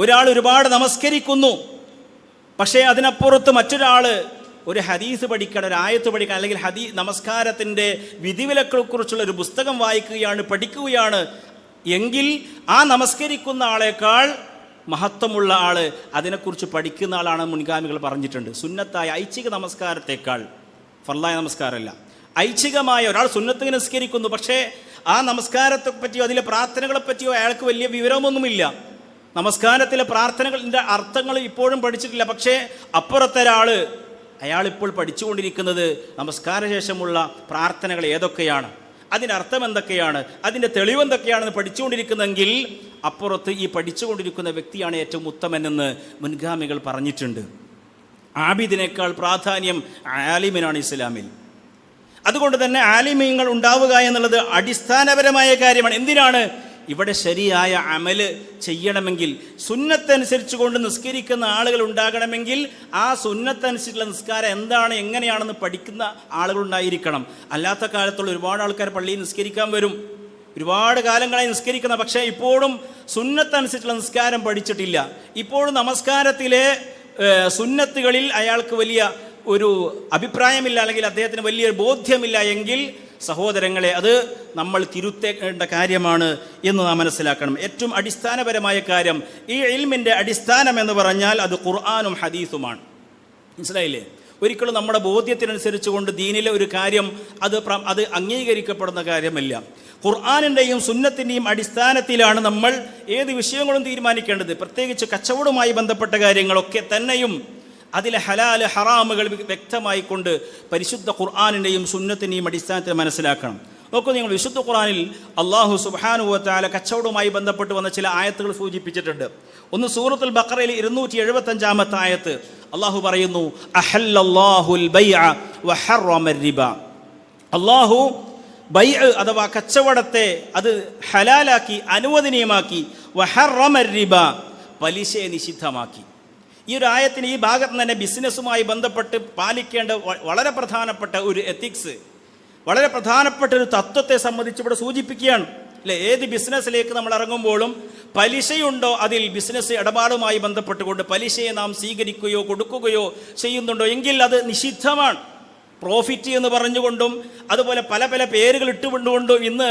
ഒരാൾ ഒരുപാട് നമസ്കരിക്കുന്നു, പക്ഷേ അതിനപ്പുറത്ത് മറ്റൊരാൾ ഒരു ഹദീസ് പഠിക്കണം, ഒരു ആയത്ത് പഠിക്കണം, അല്ലെങ്കിൽ നമസ്കാരത്തിൻ്റെ വിധിവിലക്കുകളെക്കുറിച്ചുള്ള ഒരു പുസ്തകം വായിക്കുകയാണ്, പഠിക്കുകയാണ് എങ്കിൽ ആ നമസ്കരിക്കുന്ന ആളേക്കാൾ മഹത്വമുള്ള ആൾ അതിനെക്കുറിച്ച് പഠിക്കുന്ന ആളാണ് മുൻഗാമികൾ പറഞ്ഞിട്ടുണ്ട്. സുന്നത്തായ ഐച്ഛിക നമസ്കാരത്തേക്കാൾ, ഫർളായ നമസ്കാരമല്ല, ഐച്ഛികമായ ഒരാൾ സുന്നത്ത് നിസ്കരിക്കുന്നു, പക്ഷേ ആ നമസ്കാരത്തെ പറ്റിയോ അതിലെ പ്രാർത്ഥനകളെ പറ്റിയോ അയാൾക്ക് വലിയ വിവരമൊന്നുമില്ല. നമസ്കാരത്തിലെ പ്രാർത്ഥനകളിൻ്റെ അർത്ഥങ്ങൾ ഇപ്പോഴും പഠിച്ചിട്ടില്ല. പക്ഷേ അപ്പുറത്തെ അയാളിപ്പോൾ പഠിച്ചുകൊണ്ടിരിക്കുന്നത് നമസ്കാരശേഷമുള്ള പ്രാർത്ഥനകൾ ഏതൊക്കെയാണ്, അതിൻ്റെ അർത്ഥം എന്തൊക്കെയാണ്, അതിൻ്റെ തെളിവെന്തൊക്കെയാണെന്ന് പഠിച്ചുകൊണ്ടിരിക്കുന്നെങ്കിൽ അപ്പുറത്ത് ഈ പഠിച്ചുകൊണ്ടിരിക്കുന്ന വ്യക്തിയാണ് ഏറ്റവും ഉത്തമനെന്ന് മുൻഗാമികൾ പറഞ്ഞിട്ടുണ്ട്. ആബിദിനേക്കാൾ പ്രാധാന്യം ആലിമിനാണ് ഇസ്ലാമിൽ. അതുകൊണ്ട് തന്നെ ആലിമീങ്ങൾ ഉണ്ടാവുക എന്നുള്ളത് അടിസ്ഥാനപരമായ കാര്യമാണ്. എന്തിനാണ്? ഇവിടെ ശരിയായ അമല് ചെയ്യണമെങ്കിൽ, സുന്നത്തനുസരിച്ച് കൊണ്ട് നിസ്കരിക്കുന്ന ആളുകൾ ഉണ്ടാകണമെങ്കിൽ ആ സുന്നത്തനുസരിച്ചുള്ള നിസ്കാരം എന്താണ്, എങ്ങനെയാണെന്ന് പഠിക്കുന്ന ആളുകളുണ്ടായിരിക്കണം. അല്ലാത്ത കാലത്തുള്ള ഒരുപാട് ആൾക്കാർ പള്ളിയിൽ നിസ്കരിക്കാൻ വരും, ഒരുപാട് കാലങ്ങളായി നിസ്കരിക്കുന്ന, പക്ഷേ ഇപ്പോഴും സുന്നത്തനുസരിച്ചുള്ള നിസ്കാരം പഠിച്ചിട്ടില്ല. ഇപ്പോഴും നമസ്കാരത്തിലെ സുന്നത്തുകളിൽ അയാൾക്ക് വലിയ ഒരു അഭിപ്രായമില്ല, അല്ലെങ്കിൽ അദ്ദേഹത്തിന് വലിയ ബോധ്യമില്ല എങ്കിൽ സഹോദരങ്ങളെ, അത് നമ്മൾ തിരുത്തേണ്ട കാര്യമാണ് എന്ന് നാം മനസ്സിലാക്കണം. ഏറ്റവും അടിസ്ഥാനപരമായ കാര്യം, ഈ ഇൽമിൻ്റെ അടിസ്ഥാനം എന്ന് പറഞ്ഞാൽ അത് ഖുർആനും ഹദീസുമാണ്. മനസ്സിലായില്ലേ? ഒരിക്കലും നമ്മുടെ ബോധ്യത്തിനനുസരിച്ച് കൊണ്ട് ദീനിലെ ഒരു കാര്യം അത് അംഗീകരിക്കപ്പെടുന്ന കാര്യമല്ല. ഖുർആനിൻ്റെയും സുന്നത്തിൻ്റെയും അടിസ്ഥാനത്തിലാണ് നമ്മൾ ഏത് വിഷയങ്ങളും തീരുമാനിക്കേണ്ടത്. പ്രത്യേകിച്ച് കച്ചവടവുമായി ബന്ധപ്പെട്ട കാര്യങ്ങളൊക്കെ തന്നെയും അതിലെ ഹലാൽ ഹറാമുകൾ വ്യക്തമായി കൊണ്ട് പരിശുദ്ധ ഖുർആനിൻ്റെയും സുന്നത്തിൻ്റെയും അടിസ്ഥാനത്തിൽ മനസ്സിലാക്കണം. നോക്കൂ, നിങ്ങൾ വിശുദ്ധ ഖുർആനിൽ അല്ലാഹു സുബ്ഹാനഹു വ തആല കച്ചവടവുമായി ബന്ധപ്പെട്ട് വന്ന ചില ആയത്തുകൾ സൂചിപ്പിച്ചിട്ടുണ്ട്. ഒന്ന് സൂറത്തുൽ ബഖറയിൽ 275 ആയത്ത് അള്ളാഹു പറയുന്നു, അഹല്ലല്ലാഹുൽ ബൈഅ വഹറമർ റിബ. അള്ളാഹു ബൈഅ അഥവാ കച്ചവടത്തെ അത് ഹലാലാക്കി, അനുവദനീയമാക്കി. വഹറമർ റിബ, പലിശയെ നിഷിദ്ധമാക്കി. ഈ ഒരു ആയത്തിന് ഈ ഭാഗത്ത് തന്നെ ബിസിനസ്സുമായി ബന്ധപ്പെട്ട് പാലിക്കേണ്ട വളരെ പ്രധാനപ്പെട്ട ഒരു എത്തിക്സ്, വളരെ പ്രധാനപ്പെട്ട ഒരു തത്വത്തെ സംബന്ധിച്ച് ഇവിടെ സൂചിപ്പിക്കുകയാണ്. അല്ലെ, ഏത് ബിസിനസ്സിലേക്ക് നമ്മൾ ഇറങ്ങുമ്പോഴും പലിശയുണ്ടോ അതിൽ, ബിസിനസ് ഇടപാടുമായി ബന്ധപ്പെട്ടുകൊണ്ട് പലിശയെ നാം സ്വീകരിക്കുകയോ കൊടുക്കുകയോ ചെയ്യുന്നുണ്ടോ എങ്കിൽ അത് നിഷിദ്ധമാണ്. പ്രോഫിറ്റ് എന്ന് പറഞ്ഞുകൊണ്ടും അതുപോലെ പല പല പേരുകൾ ഇട്ടുകൊണ്ടുകൊണ്ടും ഇന്ന്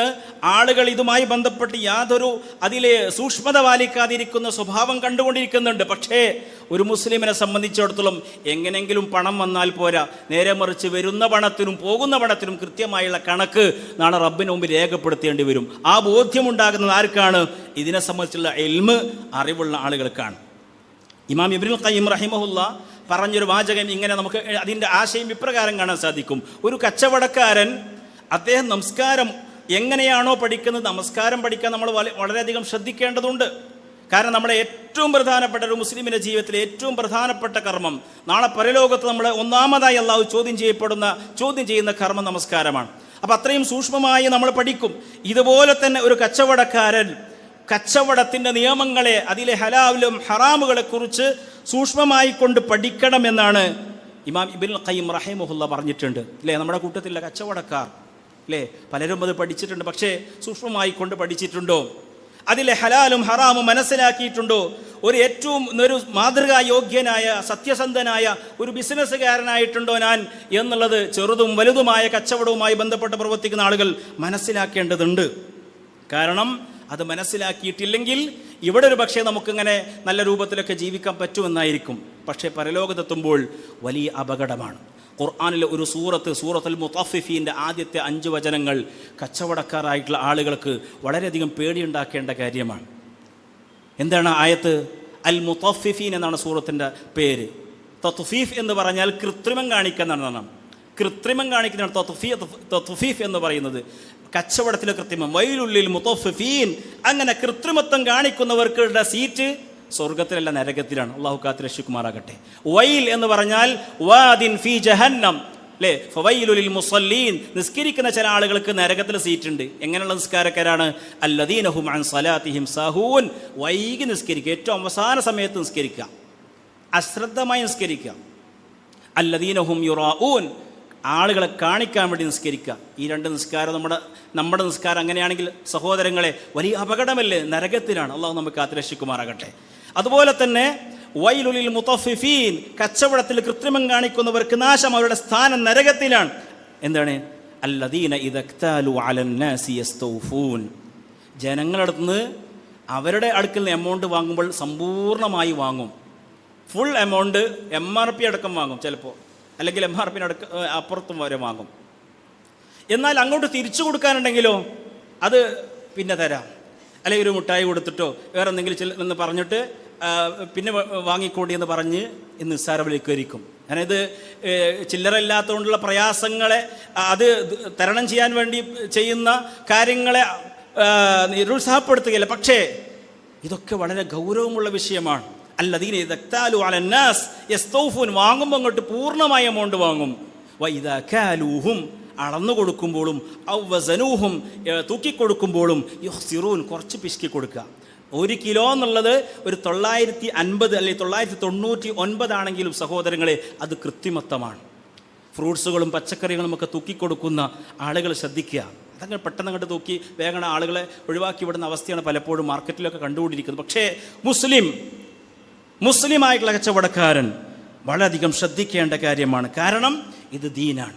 ആളുകൾ ഇതുമായി ബന്ധപ്പെട്ട് യാതൊരു അതിലെ സൂക്ഷ്മത പാലിക്കാതിരിക്കുന്ന സ്വഭാവം കണ്ടുകൊണ്ടിരിക്കുന്നുണ്ട്. പക്ഷേ ഒരു മുസ്ലിമിനെ സംബന്ധിച്ചിടത്തോളം എങ്ങനെങ്കിലും പണം വന്നാൽ പോരാ, നേരെ മറിച്ച് വരുന്ന പണത്തിനും പോകുന്ന പണത്തിനും കൃത്യമായുള്ള കണക്ക് നാളെ റബ്ബിന് മുമ്പിൽ രേഖപ്പെടുത്തേണ്ടി വരും. ആ ബോധ്യമുണ്ടാകുന്നത് ആർക്കാണ്? ഇതിനെ സംബന്ധിച്ചുള്ള ഇൽമ് അറിവുള്ള ആളുകൾക്കാണ്. ഇമാം ഇബ്നുൽ ഖയ്യിം റഹിമഹുല്ല പറഞ്ഞൊരു വാചകം ഇങ്ങനെ, നമുക്ക് അതിൻ്റെ ആശയം ഇപ്രകാരം കാണാൻ സാധിക്കും. ഒരു കച്ചവടക്കാരൻ അദ്ദേഹം നമസ്കാരം എങ്ങനെയാണോ പഠിക്കുന്നത്, നമസ്കാരം പഠിക്കാൻ നമ്മൾ വളരെയധികം ശ്രദ്ധിക്കേണ്ടതുണ്ട്. കാരണം നമ്മുടെ ഏറ്റവും പ്രധാനപ്പെട്ട ഒരു മുസ്ലിമിൻ്റെ ജീവിതത്തിലെ ഏറ്റവും പ്രധാനപ്പെട്ട കർമ്മം, നാളെ പരലോകത്ത് നമ്മൾ ഒന്നാമതായി അള്ളാഹു ചോദ്യം ചെയ്യുന്ന കർമ്മം നമസ്കാരമാണ്. അപ്പം അത്രയും സൂക്ഷ്മമായി നമ്മൾ പഠിക്കും. ഇതുപോലെ തന്നെ ഒരു കച്ചവടക്കാരൻ കച്ചവടത്തിൻ്റെ നിയമങ്ങളെ, അതിലെ ഹലാലും ഹറാമുകളെ കുറിച്ച് സൂക്ഷ്മമായി കൊണ്ട് പഠിക്കണമെന്നാണ് ഇമാം ഇബ്നുൽ ഖയ്യിം റഹിമഹുല്ല പറഞ്ഞിട്ടുണ്ട്. അല്ലേ, നമ്മുടെ കൂട്ടത്തിലുള്ള കച്ചവടക്കാർ അല്ലേ, പലരും അത് പഠിച്ചിട്ടുണ്ട്. പക്ഷേ സൂക്ഷ്മമായി കൊണ്ട് പഠിച്ചിട്ടുണ്ടോ? അതിലെ ഹലാലും ഹറാമും മനസ്സിലാക്കിയിട്ടുണ്ടോ? ഒരു മാതൃകാ യോഗ്യനായ സത്യസന്ധനായ ഒരു ബിസിനസ്സുകാരനായിട്ടുണ്ടോ ഞാൻ എന്നുള്ളത് ചെറുതും വലുതുമായ കച്ചവടവുമായി ബന്ധപ്പെട്ട് പ്രവർത്തിക്കുന്ന ആളുകൾ മനസ്സിലാക്കേണ്ടതുണ്ട്. കാരണം അത് മനസ്സിലാക്കിയിട്ടില്ലെങ്കിൽ ഇവിടെ ഒരു പക്ഷേ നമുക്കിങ്ങനെ നല്ല രൂപത്തിലൊക്കെ ജീവിക്കാൻ പറ്റുമെന്നായിരിക്കും. പക്ഷേ പരലോകത്തെത്തുമ്പോൾ വലിയ അപകടമാണ്. ഖുർആനിലെ ഒരു സൂറത്തുൽ മുത്തഫിഫീൻ്റെ ആദ്യത്തെ 5 വചനങ്ങൾ കച്ചവടക്കാരായിട്ടുള്ള ആളുകൾക്ക് വളരെയധികം പേടിയുണ്ടാക്കേണ്ട കാര്യമാണ്. എന്താണ് ആയത്ത്? അൽ മുത്തഫിഫീൻ എന്നാണ് സൂറത്തിൻ്റെ പേര്. തത്ഫീഫ് എന്ന് പറഞ്ഞാൽ കൃത്രിമം കാണിക്കുന്നതാണ്. കൃത്രിമം കാണിക്കുന്നതാണ് തത്ഫീഫ് എന്ന് പറയുന്നത്. കച്ചവടത്തിലെ കൃത്രിമം. വൈലുല്ലിൽ മുത്തഫിഫീൻ, അങ്ങനെ കൃത്രിമത്വം കാണിക്കുന്നവർക്കുള്ള സീറ്റ് സ്വർഗത്തിലല്ല നരകത്തിലാണ്. അല്ലാഹു കാത്ത് രക്ഷിക്കുമാറാകട്ടെ. വൈൽ എന്ന് പറഞ്ഞാൽ വാദിൻ ഫീ ജഹന്നം, അല്ലേ, ഫവൈലുലിൽ മുസല്ലീൻ, നിസ്കരിക്കുന്ന ചില ആളുകൾക്ക് നരകത്തിൽ സീറ്റ് ഉണ്ട്. എങ്ങനെയുള്ള നിസ്കാരക്കാരാണ്? അല്ലദീന ഹും അൻ സലാത്തിഹിം സാഹൂൻ, വൈകി നിസ്കരിക്കുക, ഏറ്റവും അവസാന സമയത്ത് നിസ്കരിക്കുക, അശ്രദ്ധമായി നിസ്കരിക്കുക. അല്ലദീന ഹും യുറാഊൻ, ആളുകളെ കാണിക്കാൻ വേണ്ടി നിസ്കരിക്കുക. ഈ 2 നിസ്കാരം നമ്മുടെ നിസ്കാരം അങ്ങനെയാണെങ്കിൽ സഹോദരങ്ങളെ വലിയ അപകടമല്ലേ, നരകത്തിലാണ്. അള്ളാഹു നമുക്ക് കാത്ത് രക്ഷിക്കുമാറാകട്ടെ. അതുപോലെ തന്നെ വൈലുലിൽ മുത്തഫിഫീൻ, കച്ചവടത്തിൽ കൃത്രിമം കാണിക്കുന്നവർക്ക് നാശം, അവരുടെ സ്ഥാനം നരകത്തിലാണ്. എന്താണ്? അല്ലദീന ഇദക്താലു അലന്നാസി യസ്തൗഫൂൻ, ജനങ്ങളുടെ അടുത്തുനിന്ന് അവരുടെ അടുക്കൽ നിന്ന് എമൗണ്ട് വാങ്ങുമ്പോൾ സമ്പൂർണ്ണമായി വാങ്ങും. ഫുൾ എമൗണ്ട് MRP അടക്കം വാങ്ങും ചിലപ്പോൾ, അല്ലെങ്കിൽ MRP അപ്പുറത്തും വരെ വാങ്ങും. എന്നാൽ അങ്ങോട്ട് തിരിച്ചു കൊടുക്കാനുണ്ടെങ്കിലോ അത് പിന്നെ തരാം, അല്ലെങ്കിൽ ഒരു മിഠായി കൊടുത്തിട്ടോ വേറെ എന്തെങ്കിലും എന്ന് പറഞ്ഞിട്ട് പിന്നെ വാങ്ങിക്കൂടി എന്ന് പറഞ്ഞ് നിസ്സാരവിലേക്ക് വരിക്കും. അതായത് ചില്ലറ ഇല്ലാത്തതുകൊണ്ടുള്ള പ്രയാസങ്ങളെ അത് തരണം ചെയ്യാൻ വേണ്ടി ചെയ്യുന്ന കാര്യങ്ങളെ നിരുത്സാഹപ്പെടുത്തുകയില്ല. പക്ഷേ ഇതൊക്കെ വളരെ ഗൗരവമുള്ള വിഷയമാണ്. അല്ലദീന യദക്താലു അലന്നാസ് യസ്തൗഫൂൻ, വാങ്ങുമ്പോൾ അങ്ങോട്ട് പൂർണ്ണമായ എമൗണ്ട് വാങ്ങും. വഇദാ കാലൂഹും, അളന്നു കൊടുക്കുമ്പോഴും ഔ വസനൂഹും, തൂക്കിക്കൊടുക്കുമ്പോഴും യുഖ്സിറൂൻ, കുറച്ച് പിശുക്കി കൊടുക്കുക. 1 കിലോ എന്നുള്ളത് ഒരു 950 അല്ലെങ്കിൽ 999 ആണെങ്കിലും സഹോദരങ്ങളെ അത് കൃത്രിമത്വമാണ്. ഫ്രൂട്ട്സുകളും പച്ചക്കറികളും ഒക്കെ തൂക്കിക്കൊടുക്കുന്ന ആളുകൾ ശ്രദ്ധിക്കുക. അതങ്ങനെ പെട്ടെന്ന് അങ്ങോട്ട് തൂക്കി വേഗം ആളുകളെ ഒഴിവാക്കി വിടുന്ന അവസ്ഥയാണ് പലപ്പോഴും മാർക്കറ്റിലൊക്കെ കണ്ടുകൊണ്ടിരിക്കുന്നത്. പക്ഷേ മുസ്ലിമായിട്ടുള്ള കച്ചവടക്കാരൻ വളരെയധികം ശ്രദ്ധിക്കേണ്ട കാര്യമാണ്. കാരണം ഇത് ദീനാണ്.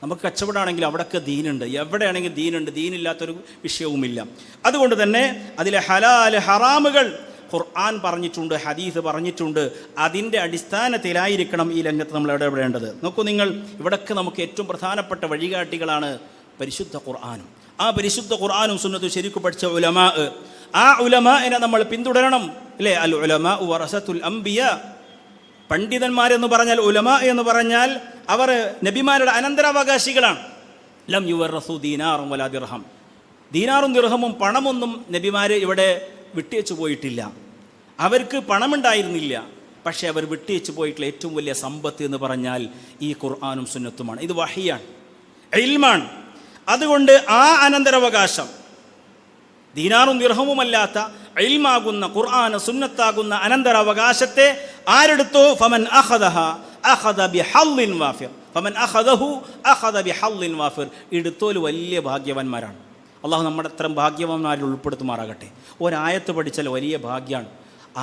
നമുക്ക് കച്ചവടമാണെങ്കിൽ അവിടെയൊക്കെ ദീനുണ്ട്, എവിടെയാണെങ്കിൽ ദീനുണ്ട്, ദീനില്ലാത്തൊരു വിഷയവുമില്ല. അതുകൊണ്ട് തന്നെ അതിലെ ഹലാല് ഹറാമുകൾ ഖുർആൻ പറഞ്ഞിട്ടുണ്ട്, ഹദീസ് പറഞ്ഞിട്ടുണ്ട്. അതിൻ്റെ അടിസ്ഥാനത്തിലായിരിക്കണം ഈ രംഗത്ത് നമ്മൾ ഇടപെടേണ്ടത്. നോക്കൂ നിങ്ങൾ, ഇവിടൊക്കെ നമുക്ക് ഏറ്റവും പ്രധാനപ്പെട്ട വഴികാട്ടികളാണ് പരിശുദ്ധ ഖുർആനും. ആ പരിശുദ്ധ ഖുർആനും സുന്നത്തും ശരിക്കും പഠിച്ച ഉലമാ, ആ ഉലമാനെ നമ്മൾ പിന്തുടരണം. അല്ലേ, അൽ ഉലമാ വറസത്തുൽ അംബിയാ, പണ്ഡിതന്മാരെന്ന് പറഞ്ഞാൽ, ഉലമാ എന്ന് പറഞ്ഞാൽ അവർ നബിമാരുടെ അനന്തരാവകാശികളാണ്. ലം യുവറസു ദീനാറും വലാ ദിർഹം, ദീനാറും ദിർഹമും പണമൊന്നും നബിമാർ ഇവിടെ വിട്ടേച്ചു പോയിട്ടില്ല. അവർക്ക് പണമുണ്ടായിരുന്നില്ല, പക്ഷേ അവർ വിട്ടുവെച്ച് പോയിട്ടുള്ള ഏറ്റവും വലിയ സമ്പത്ത് എന്ന് പറഞ്ഞാൽ ഈ ഖുർആനും സുന്നത്തുമാണ്. ഇത് വഹിയാണ്, ഇൽമാണ്. അതുകൊണ്ട് ആ അനന്തരാവകാശം ദീനാറും ദിർഹമുമല്ലാത്ത ഇൽമാകുന്ന ഖുർആന് സുന്നത്താകുന്ന അനന്തരാവകാശത്തെ ആരെടുത്തോ ഫമൻ അഖദഹ അഖദ ബിഹള്ളിൻ വാഫിർ, ഫമൻ അഖദഹു അഖദ ബിഹള്ളിൻ വാഫിർ. എടുത്തോല് വലിയ ഭാഗ്യവാന്മാരാണ്. അള്ളാഹു നമ്മുടെ അത്തരം ഭാഗ്യവാന്മാരിൽ ഉൾപ്പെടുത്തുമാറാകട്ടെ. ഒരായത്ത് പഠിച്ചാൽ വലിയ ഭാഗ്യമാണ്.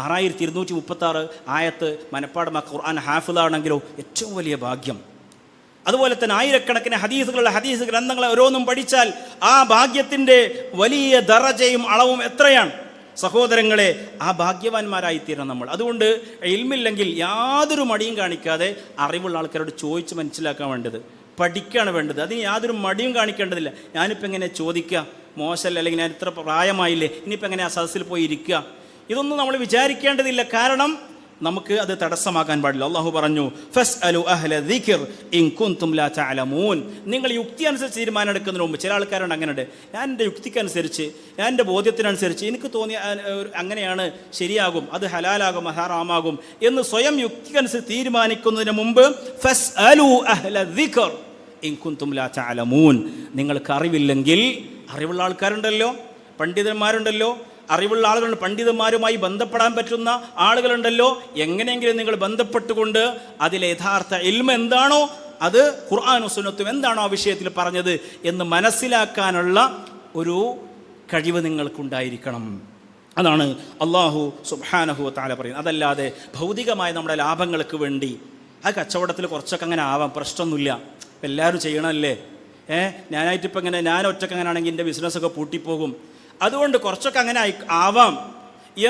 6236 ആയത്ത് മനപ്പാടമാ ഖുർആൻ ഹാഫിളാണെങ്കിലോ ഏറ്റവും വലിയ ഭാഗ്യം. അതുപോലെ തന്നെ ആയിരക്കണക്കിന് ഹദീസ് ഗ്രന്ഥങ്ങളെ ഓരോന്നും പഠിച്ചാൽ ആ ഭാഗ്യത്തിൻ്റെ വലിയ ദറജയും അളവും എത്രയാണ് സഹോദരങ്ങളെ. ആ ഭാഗ്യവാന്മാരായിത്തീരണം നമ്മൾ. അതുകൊണ്ട് ഇൽമില്ലെങ്കിൽ യാതൊരു മടിയും കാണിക്കാതെ അറിവുള്ള ആൾക്കാരോട് ചോദിച്ച് മനസ്സിലാക്കാൻ വേണ്ടത്, പഠിക്കുകയാണ് വേണ്ടത്. അതിന് യാതൊരു മടിയും കാണിക്കേണ്ടതില്ല. ഞാനിപ്പോൾ എങ്ങനെ ചോദിക്കുക, മോശമല്ല, അല്ലെങ്കിൽ ഞാൻ ഇത്ര പ്രായമായില്ലേ, ഇനിയിപ്പോൾ എങ്ങനെ ആ സദസ്സിൽ പോയി ഇരിക്കുക, ഇതൊന്നും നമ്മൾ വിചാരിക്കേണ്ടതില്ല. കാരണം നമുക്ക് അത് തടസ്സമാക്കാൻ പാടില്ല. അള്ളാഹു പറഞ്ഞു ഫസ്അലു അഹ്ല ദിക്ർ ഇൻ കുൻതും ലാ തഅലമൂൻ. നിങ്ങൾ യുക്തി അനുസരിച്ച് തീരുമാനം എടുക്കുന്നതിന് മുമ്പ്, ചില ആൾക്കാരുണ്ട് അങ്ങനെയുണ്ട്, ഞാൻ എൻ്റെ യുക്തിക്കനുസരിച്ച്, ഞാൻ എൻ്റെ ബോധ്യത്തിനനുസരിച്ച് എനിക്ക് തോന്നിയ അങ്ങനെയാണ് ശരിയാകും, അത് ഹലാലാകും ഹറാമാകും എന്ന് സ്വയം യുക്തിക്കനുസരിച്ച് തീരുമാനിക്കുന്നതിന് മുമ്പ് ഫസ്അലു അഹ്ല ദിക്ർ ഇൻ കുൻതും ലാ തഅലമൂൻ. നിങ്ങൾക്ക് അറിവില്ലെങ്കിൽ, അറിവുള്ള ആൾക്കാരുണ്ടല്ലോ, പണ്ഡിതന്മാരുണ്ടല്ലോ, അറിവുള്ള ആളുകളുണ്ട്, പണ്ഡിതന്മാരുമായി ബന്ധപ്പെടാൻ പറ്റുന്ന ആളുകളുണ്ടല്ലോ, എങ്ങനെയെങ്കിലും നിങ്ങൾ ബന്ധപ്പെട്ടുകൊണ്ട് അതിലെ യഥാർത്ഥ ഇൽമ എന്താണോ, അത് ഖുർആനും സുന്നത്തും എന്താണോ ആ വിഷയത്തിൽ പറഞ്ഞത് എന്ന് മനസ്സിലാക്കാനുള്ള ഒരു കഴിവ് നിങ്ങൾക്കുണ്ടായിരിക്കണം. അതാണ് അള്ളാഹു സുബ്ഹാനഹു വ തആല പറയുന്നത്. അതല്ലാതെ ഭൗതികമായ നമ്മുടെ ലാഭങ്ങൾക്ക് വേണ്ടി ആ കച്ചവടത്തിൽ കുറച്ചൊക്കെ അങ്ങനെ ആവാം, പ്രശ്നമൊന്നുമില്ല, എല്ലാവരും ചെയ്യണമല്ലേ, ഞാനായിട്ടിപ്പോൾ ഇങ്ങനെ ഞാൻ ഒറ്റക്ക് അങ്ങനെ ആണെങ്കിൽ എൻ്റെ ബിസിനസ്സൊക്കെ പൂട്ടിപ്പോകും, അതുകൊണ്ട് കുറച്ചൊക്കെ അങ്ങനെ ആവാം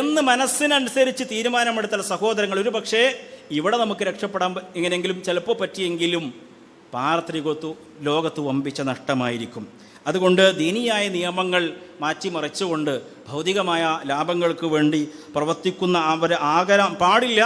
എന്ന് മനസ്സിനനുസരിച്ച് തീരുമാനമെടുത്ത സഹോദരങ്ങൾ, ഒരു പക്ഷേ ഇവിടെ നമുക്ക് രക്ഷപ്പെടാൻ എങ്ങനെയെങ്കിലും ചിലപ്പോൾ പറ്റിയെങ്കിലും പാർത്തികത്തു ലോകത്ത് വമ്പിച്ച നഷ്ടമായിരിക്കും. അതുകൊണ്ട് ദീനിയായ നിയമങ്ങൾ മാറ്റിമറിച്ചുകൊണ്ട് ഭൗതികമായ ലാഭങ്ങൾക്ക് വേണ്ടി പ്രവർത്തിക്കുന്ന അവർ ആകരാൻ പാടില്ല.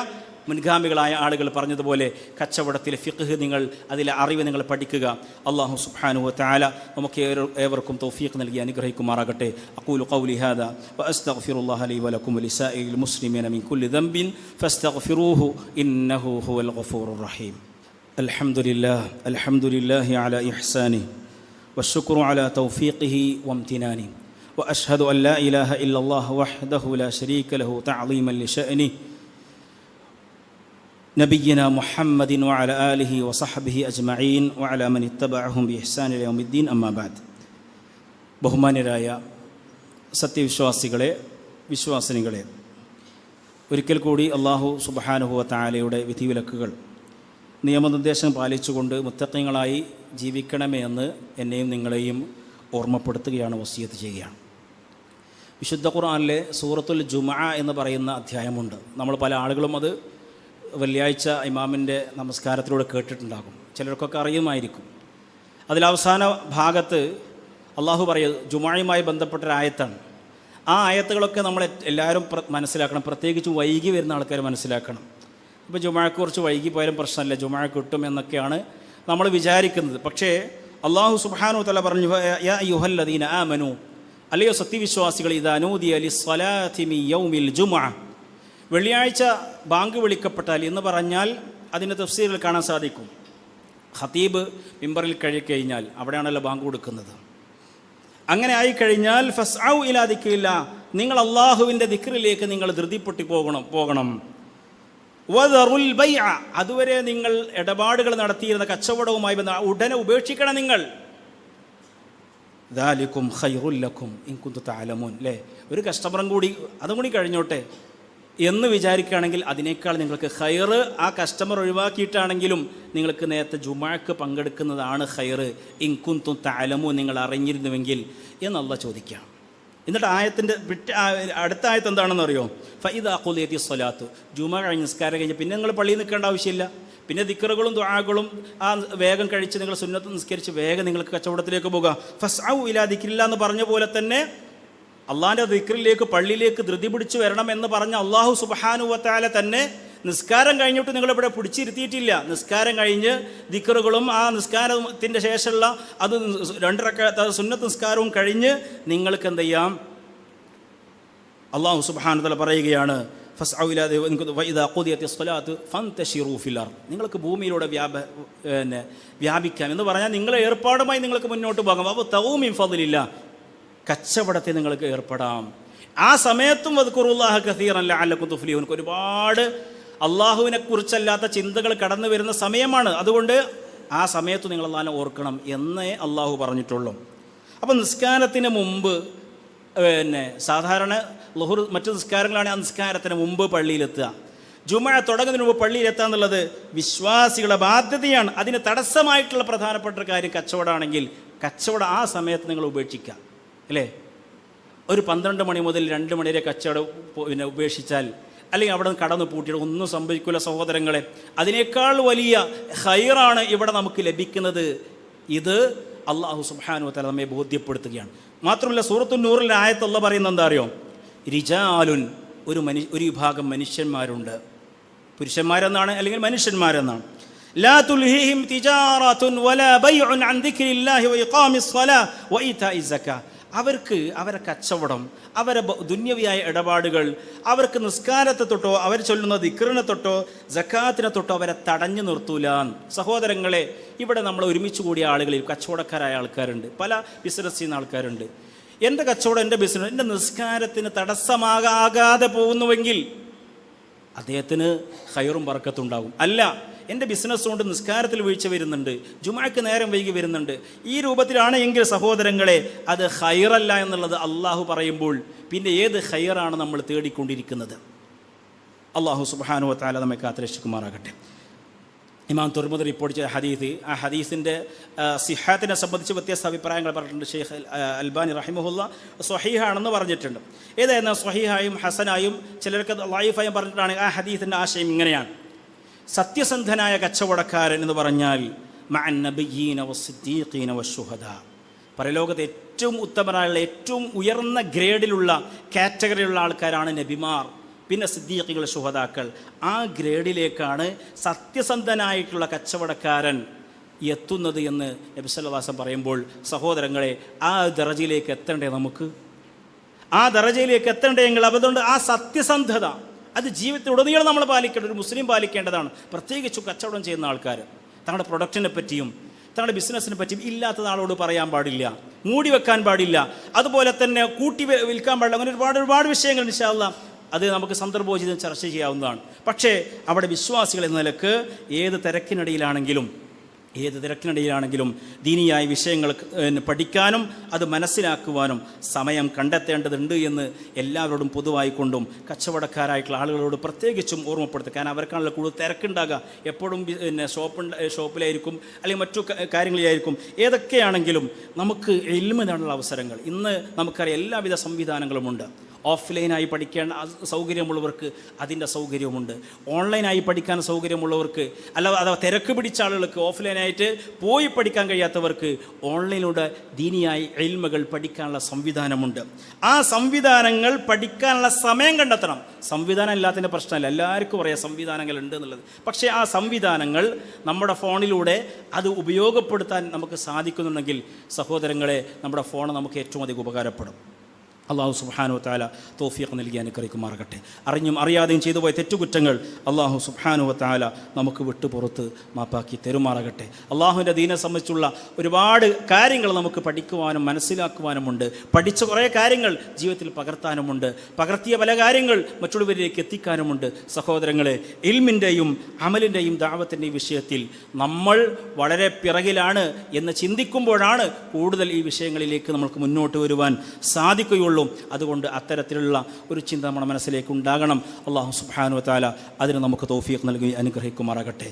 മുൻഗാമികളായ ആളുകൾ പറഞ്ഞതുപോലെ കച്ചവടത്തിലെ ഫിഖ്ഹ് നിങ്ങൾ, അതിലെ അറിവ് നിങ്ങൾ പഠിക്കുക. അല്ലാഹു സുബ്ഹാനഹു വ തആല നമുക്ക് ഏവർക്കും തൗഫീഖ് നൽകി അനുഗ്രഹിക്കുമാറാകട്ടെ. അഖൂലു ഖൗലി ഹാദാ വഅസ്തഗ്ഫിറുല്ലാഹ ലി വലക്കും വലിസാഇരിൽ മുസ്ലിമീന മിൻ കുല്ലി ദംബിൻ ഫസ്തഗ്ഫിറൂഹു ഇന്നഹു ഹുവൽ ഗഫൂറുർ റഹീം. അൽഹംദുലില്ലാഹി അലാ ഇഹ്സാനിഹി വശുക്റു അലാ തൗഫീഖിഹി വംതിനാനിഹി വഅശ്ഹദു അൻ ലാ ഇലാഹ ഇല്ലല്ലാഹു വഹ്ദഹു ലാ ശരീക ലഹു തഅളീമൻ ലിശഅനിഹി നബിയ്യന മുഹമ്മദിൻ വഅല ആലിഹി വസഹ്ബിഹി അജ്മഈൻ വഅല മൻ ഇത്തബഅഹും ബിഇഹ്സാൻ ഇലാ യൗമിദ്ദീൻ. അമ്മാ ബഅദ്. ബഹുമാന്യരായ സത്യവിശ്വാസികളെ, വിശ്വാസിനികളെ, ഒരിക്കൽ കൂടി അല്ലാഹു സുബ്ഹാനഹു വ തആലയുടെ വിധിവിലക്കുകൾ, നിയമനിർദ്ദേശം പാലിച്ചുകൊണ്ട് മുത്തഖീങ്ങളായി ജീവിക്കണമേ എന്ന് എന്നെയും നിങ്ങളെയും ഓർമ്മപ്പെടുത്തുകയാണ്, വസിയത്ത് ചെയ്യുകയാണ്. വിശുദ്ധ ഖുർആനിലെ സൂറത്തുൽ ജുമുഅ എന്ന് പറയുന്ന അധ്യായമുണ്ട്. നമ്മൾ പല ആളുകളും അത് വെള്ളിയാഴ്ച ഇമാമിൻ്റെ നമസ്കാരത്തിലൂടെ കേട്ടിട്ടുണ്ടാകും, ചിലർക്കൊക്കെ അറിയുമായിരിക്കും. അതിലവസാന ഭാഗത്ത് അള്ളാഹു പറയുന്നത് ജുമുഅയുമായി ബന്ധപ്പെട്ടൊരായത്താണ്. ആ ആയത്തുകളൊക്കെ നമ്മൾ എല്ലാവരും മനസ്സിലാക്കണം, പ്രത്യേകിച്ച് വൈകി വരുന്ന ആൾക്കാർ മനസ്സിലാക്കണം. ഇപ്പോൾ ജുമുഅക്ക് കുറച്ച് വൈകി പോയാലും പ്രശ്നമല്ല, ജുമുഅ കിട്ടും എന്നൊക്കെയാണ് നമ്മൾ വിചാരിക്കുന്നത്. പക്ഷേ അള്ളാഹു സുബ്ഹാനഹു വ തആല പറഞ്ഞു യാ അയ്യുഹല്ലദീന ആമനു, അല്ലയോ സത്യവിശ്വാസികൾ, ഇദാ നൂദിയ ലിസ്സലാത്തി മിൻ യൗമിൽ ജുമുഅ, വെള്ളിയാഴ്ച ബാങ്ക് വിളിക്കപ്പെട്ടാൽ എന്ന് പറഞ്ഞാൽ അതിൻ്റെ തഫ്സീറിൽ കാണാൻ സാധിക്കും. ഖതീബ് മിമ്പറിൽ കഴിഞ്ഞാൽ അവിടെയാണല്ലോ ബാങ്ക് കൊടുക്കുന്നത്. അങ്ങനെ ആയിക്കഴിഞ്ഞാൽ ഫസ്ഔ ഇലാ ദിക്രില്ലാ, നിങ്ങൾ അള്ളാഹുവിൻ്റെ ദിക്റിലേക്ക് നിങ്ങൾ ധൃതിപ്പെട്ടി പോകണം. വദറുൽ ബൈഅ, അതുവരെ നിങ്ങൾ ഇടപാടുകൾ നടത്തിയിരുന്ന കച്ചവടവുമായി ഉടനെ ഉപേക്ഷിക്കണം നിങ്ങൾ. ദാലികും ഖൈറുൽ ലക്കും ഇൻ കുന്തും തഅലമൂൻ. അല്ലേ, ഒരു കസ്റ്റമറും കൂടി അതും കൂടി കഴിഞ്ഞോട്ടെ എന്ന് വിചാരിക്കുകയാണെങ്കിൽ അതിനേക്കാൾ നിങ്ങൾക്ക് ഖൈറ് ആ കസ്റ്റമർ ഒഴിവാക്കിയിട്ടാണെങ്കിലും നിങ്ങൾക്ക് നേരത്തെ ജുമുഅക്ക് പങ്കെടുക്കുന്നതാണ് ഖൈറ്. ഇൻ കുന്തും തഅലമൂൻ, നിങ്ങൾ അറിഞ്ഞിരുന്നുവെങ്കിൽ എന്നുള്ള ചോദിക്കാം. എന്നിട്ട് ആയത്തിൻ്റെ അടുത്ത ആയത്ത് എന്താണെന്ന് അറിയോ? ഫഇദാ ഖുദിയത്തിസ് സ്വലാത്തു, ജുമുഅ കഴിഞ്ഞ് നിസ്കാരം കഴിഞ്ഞ് പിന്നെ നിങ്ങൾ പള്ളിയിൽ നിൽക്കേണ്ട ആവശ്യമില്ല. പിന്നെ ദിക്റുകളും ദുആകളും ആ വേഗം കഴിച്ച് നിങ്ങൾ സുന്നത്ത് നിസ്കരിച്ച് വേഗം നിങ്ങൾക്ക് കച്ചവടത്തിലേക്ക് പോകുക. ഫസ്ഔ ഇലാ ദിക്രില്ലാ എന്ന് പറഞ്ഞ പോലെ തന്നെ അള്ളാഹിൻ്റെ ദിക്റിലേക്ക്, പള്ളിയിലേക്ക് ധൃതി പിടിച്ചു വരണം എന്ന് പറഞ്ഞ അള്ളാഹു സുബ്ഹാനഹു വ തആല തന്നെ നിസ്കാരം കഴിഞ്ഞിട്ട് നിങ്ങളിവിടെ പിടിച്ചിരുത്തിയിട്ടില്ല. നിസ്കാരം കഴിഞ്ഞ് ദിക്റുകളും ആ നിസ്കാരത്തിൻ്റെ ശേഷമുള്ള അത് 2 റക്അത്ത് സുന്നത്ത് നിസ്കാരവും കഴിഞ്ഞ് നിങ്ങൾക്ക് എന്ത് ചെയ്യാം? അള്ളാഹു സുബ്ഹാനഹു വ തആല പറയുകയാണ് ഫസ്ഔ ഇലാ വഇദാ ഖുദിയത്തിസ് സ്വലാത്തു ഫന്തശിറൂ ഫിൽ അർദ്, നിങ്ങൾക്ക് ഭൂമിയിലൂടെ വ്യാപിക്കാം എന്ന് പറഞ്ഞാൽ നിങ്ങളെ ഏർപ്പാടുമായി നിങ്ങൾക്ക് മുന്നോട്ട് പോകാം. അപ്പോൾ തൗമിൻ ഫദ്ലില്ല, കച്ചവടത്തിൽ നിങ്ങൾക്ക് ഏർപ്പെടാം. ആ സമയത്തും വദ്കുറുല്ലാഹ കസീറൻ ലഅല്ലകും തുഫ്ലിഹൂൻ, ഒരുപാട് അള്ളാഹുവിനെ കുറിച്ചല്ലാത്ത ചിന്തകൾ കടന്നു വരുന്ന സമയമാണ്. അതുകൊണ്ട് ആ സമയത്ത് നിങ്ങൾ അള്ളാഹിനെ ഓർക്കണം എന്നേ അള്ളാഹു പറഞ്ഞിട്ടുള്ളൂ. അപ്പം നിസ്കാരത്തിന് മുമ്പ് സാധാരണ ളുഹുർ മറ്റു നിസ്കാരങ്ങളാണ് ആ നിസ്കാരത്തിന് മുമ്പ് പള്ളിയിലെത്തുക. ജുമുഅ തുടങ്ങുന്നതിന് മുമ്പ് പള്ളിയിലെത്തുക എന്നുള്ളത് വിശ്വാസികളുടെ ബാധ്യതയാണ്. അതിന് തടസ്സമായിട്ടുള്ള പ്രധാനപ്പെട്ട ഒരു കാര്യം കച്ചവടമാണെങ്കിൽ കച്ചവടം ആ സമയത്ത് നിങ്ങൾ ഉപേക്ഷിക്കുക, അല്ലേ? ഒരു 12 മണി മുതൽ 2 മണി വരെ കച്ചവടം ഉപേക്ഷിച്ചാൽ, അല്ലെങ്കിൽ അവിടെ നിന്ന് കടന്നു പൂട്ടിയിട്ട് ഒന്നും സംഭവിക്കില്ല സഹോദരങ്ങളെ. അതിനേക്കാൾ വലിയ ഖൈറാണ് ഇവിടെ നമുക്ക് ലഭിക്കുന്നത്. ഇത് അല്ലാഹു സുബ്ഹാനഹു വ തആല നമ്മെ ബോധ്യപ്പെടുത്തുകയാണ്. മാത്രമല്ല സൂറത്തുൻ നൂറിലെ ആയത്ത് അല്ലാഹു പറയുന്നത് എന്താ അറിയോ? റിജാലുൻ, ഒരു വിഭാഗം മനുഷ്യന്മാരുണ്ട്. പുരുഷന്മാരെന്നാണ് അല്ലെങ്കിൽ മനുഷ്യന്മാരെന്നാണ്. ലാ തുൽഹിഹിം തിജാറത്തുൻ വലാ ബൈഉൻ അൻ ദിക്രില്ലാഹി വഇഖാമിസ് സ്വലാ വഇതാഇസ് സക്കാ, അവർക്ക് അവരെ കച്ചവടം, അവരെ ദുന്യവിയായ ഇടപാടുകൾ, അവർക്ക് നിസ്കാരത്തെ തൊട്ടോ അവർ ചൊല്ലുന്ന ദിക്റിനെ തൊട്ടോ സക്കാത്തിനെ തൊട്ടോ അവരെ തടഞ്ഞു നിർത്തൂലാൻ. സഹോദരങ്ങളെ, ഇവിടെ നമ്മൾ ഒരുമിച്ച് കൂടിയ ആളുകളിൽ കച്ചവടക്കാരായ ആൾക്കാരുണ്ട്, പല ബിസിനസ് ചെയ്യുന്ന ആൾക്കാരുണ്ട്. എൻ്റെ കച്ചവടം, എൻ്റെ ബിസിനസ്, എൻ്റെ നിസ്കാരത്തിന് തടസ്സമാകാതെ പോകുന്നുവെങ്കിൽ അദ്ദേഹത്തിന് ഖൈറും ബർക്കത്തുണ്ടാകും. അല്ല, എൻ്റെ ബിസിനസ് കൊണ്ട് നിസ്കാരത്തിൽ വീഴ്ച വരുന്നുണ്ട്, ജുമുഅക്ക് നേരം വൈകി വരുന്നുണ്ട്, ഈ രൂപത്തിലാണ് എങ്കിൽ സഹോദരങ്ങളെ അത് ഖൈറല്ല എന്നുള്ളത് അള്ളാഹു പറയുമ്പോൾ പിന്നെ ഏത് ഖൈറാണ് നമ്മൾ തേടിക്കൊണ്ടിരിക്കുന്നത്? അള്ളാഹു സുബ്ഹാനഹു വ തആല നമ്മെ കാത്തുരക്ഷിക്കുമാറാകട്ടെ. ഇമാം തുർമുദി റിപ്പോർട്ട് ചെയ്ത ഹദീസ്, ആ ഹദീസിൻ്റെ സിഹാത്തിനെ സംബന്ധിച്ച് വ്യത്യസ്ത അഭിപ്രായങ്ങൾ പറഞ്ഞിട്ടുണ്ട്. ഷെയ്ഖ് അൽബാനി റഹിമഹുല്ല സ്വഹീഹാണെന്ന് പറഞ്ഞിട്ടുണ്ട്. ഏതായിരുന്നു സ്വഹീഹായും ഹസനായും ചിലർക്ക് ലൈഫായും പറഞ്ഞിട്ടാണ്. ആ ഹദീസിൻ്റെ ആശയം ഇങ്ങനെയാണ്: സത്യസന്ധനായ കച്ചവടക്കാരൻ എന്ന് പറഞ്ഞാൽ മഅൻ നബിയ്യീന വസ്സിദ്ദീഖീന വശുഹദാ, പരലോകത്തെ ഏറ്റവും ഉത്തമരായുള്ള ഏറ്റവും ഉയർന്ന ഗ്രേഡിലുള്ള കാറ്റഗറിയുള്ള ആൾക്കാരാണ് നബിമാർ, പിന്നെ സിദ്ദീഖുകൾ, ശുഹദാക്കൾ. ആ ഗ്രേഡിലേക്കാണ് സത്യസന്ധനായിട്ടുള്ള കച്ചവടക്കാരൻ എത്തുന്നത് എന്ന് നബി സല്ലല്ലാഹു അലൈഹി വസല്ലം പറയുമ്പോൾ സഹോദരങ്ങളെ, ആ ദറജയിലേക്ക് എത്തണ്ടേ നമുക്ക്? ആ ദറജയിലേക്ക് എത്തണ്ടെങ്കിൽ അതുകൊണ്ട് ആ സത്യസന്ധത അത് ജീവിതത്തിലുടനീളം നമ്മൾ പാലിക്കേണ്ട, ഒരു മുസ്ലിം പാലിക്കേണ്ടതാണ്. പ്രത്യേകിച്ചും കച്ചവടം ചെയ്യുന്ന ആൾക്കാർ തങ്ങളുടെ പ്രൊഡക്റ്റിനെ പറ്റിയും തങ്ങളുടെ ബിസിനസ്സിനെ പറ്റിയും ഇല്ലാത്തത് ആളോട് പറയാൻ പാടില്ല, മൂടി വെക്കാൻ പാടില്ല, അതുപോലെ തന്നെ കൂട്ടി വിൽക്കാൻ പാടില്ല. അങ്ങനെ ഒരുപാട് വിഷയങ്ങൾ ഇൻഷാ അല്ലാഹ് അത് നമുക്ക് സന്ദർഭോചിതം ചർച്ച ചെയ്യാവുന്നതാണ്. പക്ഷേ അവിടെ വിശ്വാസികൾ എന്ന നിലക്ക് ഏത് തിരക്കിനിടയിലാണെങ്കിലും ദീനിയായ വിഷയങ്ങൾ പഠിക്കാനും അത് മനസ്സിലാക്കുവാനും സമയം കണ്ടെത്തേണ്ടതുണ്ട് എന്ന് എല്ലാവരോടും പൊതുവായിക്കൊണ്ടും കച്ചവടക്കാരായിട്ടുള്ള ആളുകളോട് പ്രത്യേകിച്ചും ഓർമ്മപ്പെടുത്തുക. കാരണം അവർക്കാണല്ലോ കൂടുതൽ തിരക്കുണ്ടാകുക. എപ്പോഴും ഷോപ്പിലായിരിക്കും, അല്ലെങ്കിൽ മറ്റു കാര്യങ്ങളിലായിരിക്കും. ഏതൊക്കെയാണെങ്കിലും നമുക്ക് ഇൽമ് നേടാനുള്ള അവസരങ്ങൾ ഇന്ന് നമുക്കറിയാം, എല്ലാവിധ സംവിധാനങ്ങളുമുണ്ട്. ഓഫ്ലൈനായി പഠിക്കാൻ സൗകര്യമുള്ളവർക്ക് അതിൻ്റെ സൗകര്യമുണ്ട്. ഓൺലൈനായി പഠിക്കാൻ സൗകര്യമുള്ളവർക്ക്, അഥവാ തിരക്ക് പിടിച്ച ആളുകൾക്ക് ഓഫ്ലൈനായിട്ട് പോയി പഠിക്കാൻ കഴിയാത്തവർക്ക് ഓൺലൈനിലൂടെ ദീനിയായി ഇൽമുകൾ പഠിക്കാനുള്ള സംവിധാനമുണ്ട്. ആ സംവിധാനങ്ങൾ പഠിക്കാനുള്ള സമയം കണ്ടെത്തണം. സംവിധാനം ഇല്ലാത്തതിൻ്റെ പ്രശ്നമല്ല, എല്ലാവർക്കും അറിയാം സംവിധാനങ്ങൾ ഉണ്ട് എന്നുള്ളത്. പക്ഷേ ആ സംവിധാനങ്ങൾ നമ്മുടെ ഫോണിലൂടെ അത് ഉപയോഗപ്പെടുത്താൻ നമുക്ക് സാധിക്കുന്നുണ്ടെങ്കിൽ സഹോദരങ്ങളെ, നമ്മുടെ ഫോൺ നമുക്ക് ഏറ്റവും അധികം ഉപകാരപ്പെടും. അള്ളാഹു സുബ്ഹാനഹു വ തആല തൗഫീഖ് നൽകി അനുഗ്രഹിക്കുമാറാകട്ടെ. അറിഞ്ഞും അറിയാതെയും ചെയ്തു പോയ തെറ്റുകുറ്റങ്ങൾ അള്ളാഹു സുബ്ഹാനഹു വ തആല നമുക്ക് വിട്ടുപുറത്ത് മാപ്പാക്കി തരുമാറാകട്ടെ. അള്ളാഹുവിൻ്റെ ദീനെ സംബന്ധിച്ചുള്ള ഒരുപാട് കാര്യങ്ങൾ നമുക്ക് പഠിക്കുവാനും മനസ്സിലാക്കുവാനുമുണ്ട്. പഠിച്ച കുറേ കാര്യങ്ങൾ ജീവിതത്തിൽ പകർത്താനുമുണ്ട്. പകർത്തിയ പല കാര്യങ്ങൾ മറ്റുള്ളവരിലേക്ക് എത്തിക്കാനുമുണ്ട്. സഹോദരങ്ങളെ, ഇൽമിൻ്റെയും അമലിൻ്റെയും ദഅവത്തിൻ്റെയും വിഷയത്തിൽ നമ്മൾ വളരെ പിറകിലാണ് എന്ന് ചിന്തിക്കുമ്പോഴാണ് കൂടുതൽ ഈ വിഷയങ്ങളിലേക്ക് നമുക്ക് മുന്നോട്ട് വരുവാൻ സാധിക്കുകയുള്ളൂ. അതുകൊണ്ട് അത്തരത്തിലുള്ള ഒരു ചിന്ത നമ്മുടെ മനസ്സിലേക്ക് ഉണ്ടാകണം. അല്ലാഹു സുബ്ഹാനഹു വ തആല അതിന് നമുക്ക് തൗഫീഖ് നൽകി അനുഗ്രഹിക്കുമാറാകട്ടെ.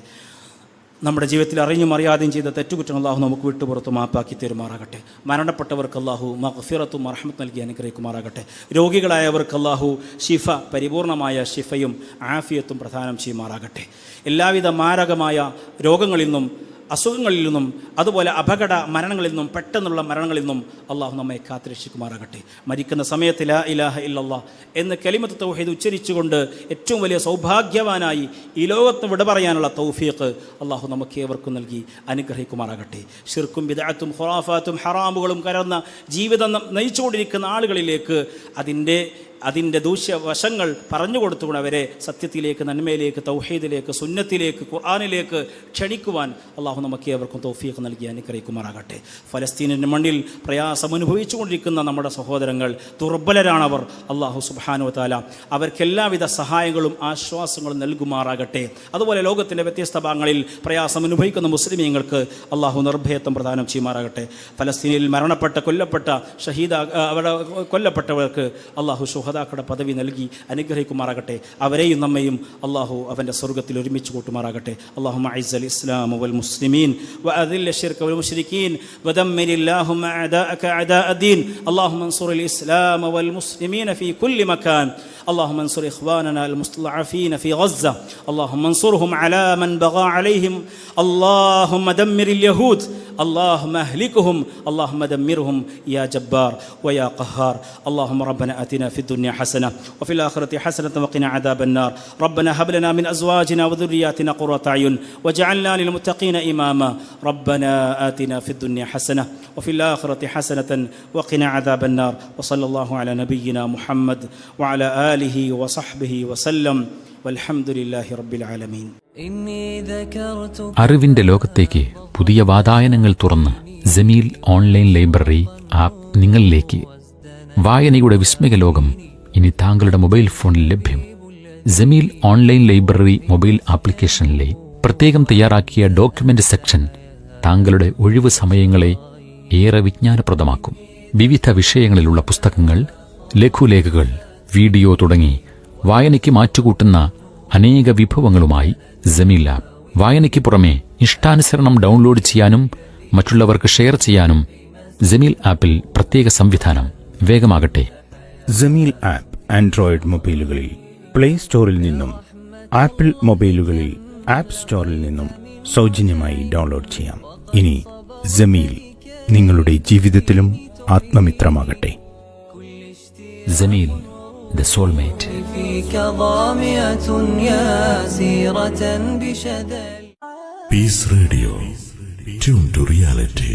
നമ്മുടെ ജീവിതത്തിൽ അറിഞ്ഞും അറിയാതെയും ചെയ്ത തെറ്റുകുറ്റങ്ങൾ അല്ലാഹു നമുക്ക് വിട്ടുപുറത്ത് മാപ്പാക്കി തരുമാറാകട്ടെ. മരണപ്പെട്ടവർക്ക് അല്ലാഹു മഗ്ഫിറത്തും റഹ്മത്ത് നൽകി അനുഗ്രഹിക്കുമാറാകട്ടെ. രോഗികളായവർക്ക് അല്ലാഹു ശിഫ, പരിപൂർണമായ ശിഫയും ആഫിയത്തും പ്രദാനം ചെയ്യുമാറാകട്ടെ. എല്ലാവിധ മാരകമായ രോഗങ്ങളിൽ നിന്നും അസുഖങ്ങളിൽ നിന്നും അതുപോലെ അപകട മരണങ്ങളിൽ നിന്നും പെട്ടെന്നുള്ള മരണങ്ങളിൽ നിന്നും അള്ളാഹു നമ്മെ കാത്തുരക്ഷിക്കുമാറാകട്ടെ. മരിക്കുന്ന സമയത്ത് ലാ ഇലാഹ ഇല്ലല്ലാഹ് എന്ന കലിമത്ത് തൗഹീദ് ഉച്ചരിച്ചുകൊണ്ട് ഏറ്റവും വലിയ സൗഭാഗ്യവാനായി ഈ ലോകത്ത് വിട പറയാനുള്ള തൗഫീഖ് അള്ളാഹു നമുക്ക് ഏവർക്കും നൽകി അനുഗ്രഹിക്കുമാറാകട്ടെ. ശിർക്കും ബിദ്അത്തും ഖുറാഫാത്തും ഹറാമുകളും കലർന്ന ജീവിതം നയിച്ചുകൊണ്ടിരിക്കുന്ന ആളുകളിലേക്ക് അതിൻ്റെ അതിൻ്റെ ദൂഷ്യവശങ്ങൾ പറഞ്ഞു കൊടുത്തുകൊണ്ട് അവരെ സത്യത്തിലേക്ക്, നന്മയിലേക്ക്, തൗഹീദിലേക്ക്, സുന്നത്തിലേക്ക്, ഖുർആനിലേക്ക് ക്ഷണിക്കുവാൻ അള്ളാഹു നമുക്ക് ഏവർക്കും തൗഫീഖ് നൽകി അനുഗ്രഹിക്കുമാറാകട്ടെ. ഫലസ്തീനിൻ്റെ മണ്ണിൽ പ്രയാസം അനുഭവിച്ചുകൊണ്ടിരിക്കുന്ന നമ്മുടെ സഹോദരങ്ങൾ ദുർബലരാണവർ. അള്ളാഹു സുബ്ഹാനഹു വ തആല അവർക്ക് എല്ലാവിധ സഹായങ്ങളും ആശ്വാസങ്ങളും നൽകുമാറാകട്ടെ. അതുപോലെ ലോകത്തിൻ്റെ വ്യത്യസ്ത ഭാഗങ്ങളിൽ പ്രയാസം അനുഭവിക്കുന്ന മുസ്ലിമീങ്ങൾക്ക് അള്ളാഹു നിർഭയത്വം പ്രദാനം ചെയ്യുമാറാകട്ടെ. ഫലസ്തീനിൽ മരണപ്പെട്ട, കൊല്ലപ്പെട്ട, അവിടെ കൊല്ലപ്പെട്ടവർക്ക് അള്ളാഹു ശുഹദാക്കളുടെ പദവി നൽകി അനുഗ്രഹിക്കുമാറാകട്ടെ. അവരെയും നമ്മയും അള്ളാഹു അവൻ്റെ സ്വർഗ്ഗത്തിൽ ഒരുമിച്ച് കൂട്ടുമാറാകട്ടെ. അല്ലാഹുമ്മ അഇസ്സൽ ഇസ്ലാമ വൽ മുസ്ലിമീൻ വഅദില്ല ശിർക വൽ മുശ്രിക്കീൻ വദമ്മിർ അല്ലാഹുമ്മ അഅദാഅക അഅദാഅ ദീൻ. അല്ലാഹുമ്മ അൻസുറിൽ ഇസ്ലാമ വൽ മുസ്ലിമീന ഫീ കുല്ലി മകാൻ. اللهم انصر إخواننا المستضعفين في غزة. اللهم انصرهم على من بغى عليهم. اللهم دمر اليهود. اللهم اهلكهم. اللهم دمرهم يا جبار ويا قهار. اللهم ربنا آتنا في الدنيا حسنة وفي الآخرة حسنة وقنا عذاب النار. ربنا هب لنا من أزواجنا وذرياتنا قرة أعين واجعلنا للمتقين إماما. ربنا آتنا في الدنيا حسنة وفي الآخرة حسنة وقنا عذاب النار. وصلى الله على نبينا محمد وعلى آله وصحبه وسلم والحمد لله رب العالمين. അറിവിന്റെ ലോകത്തേക്ക് പുതിയ വാതായനങ്ങൾ തുറന്ന് ജമീൽ ഓൺലൈൻ ലൈബ്രറി ആപ്പ് നിങ്ങളിലേക്ക്. വായനയുടെ വിസ്മയ ലോകം ഇനി താങ്കളുടെ മൊബൈൽ ഫോണിൽ ലഭ്യം. ജമീൽ ഓൺലൈൻ ലൈബ്രറി മൊബൈൽ ആപ്ലിക്കേഷനിലെ പ്രത്യേകം തയ്യാറാക്കിയ ഡോക്യുമെന്റ് സെക്ഷൻ താങ്കളുടെ ഒഴിവു സമയങ്ങളെ ഏറെ വിജ്ഞാനപ്രദമാക്കും. വിവിധ വിഷയങ്ങളിലുള്ള പുസ്തകങ്ങൾ, ലഘുലേഖകൾ, വീഡിയോ തുടങ്ങി വായനയ്ക്ക് മാറ്റുകൂട്ടുന്ന അനേക വിഭവങ്ങളുമായി ജമീൽ ആപ്പ്. വായനയ്ക്ക് പുറമെ ഇഷ്ടാനുസരണം ഡൗൺലോഡ് ചെയ്യാനും മറ്റുള്ളവർക്ക് ഷെയർ ചെയ്യാനും ജമീൽ ആപ്പിൽ പ്രത്യേക സംവിധാനം. വേഗമാകട്ടെ. ജമീൽ ആപ്പ് ആൻഡ്രോയിഡ് മൊബൈലുകളിൽ പ്ലേ സ്റ്റോറിൽ നിന്നും ആപ്പിൾ മൊബൈലുകളിൽ ആപ്പ് സ്റ്റോറിൽ നിന്നും സൗജന്യമായി ഡൗൺലോഡ് ചെയ്യാം. ഇനി ജമീൽ നിങ്ങളുടെ ജീവിതത്തിലും ആത്മമിത്രമാകട്ടെ. Jameel, the soulmate. Peace Radio, tune to reality.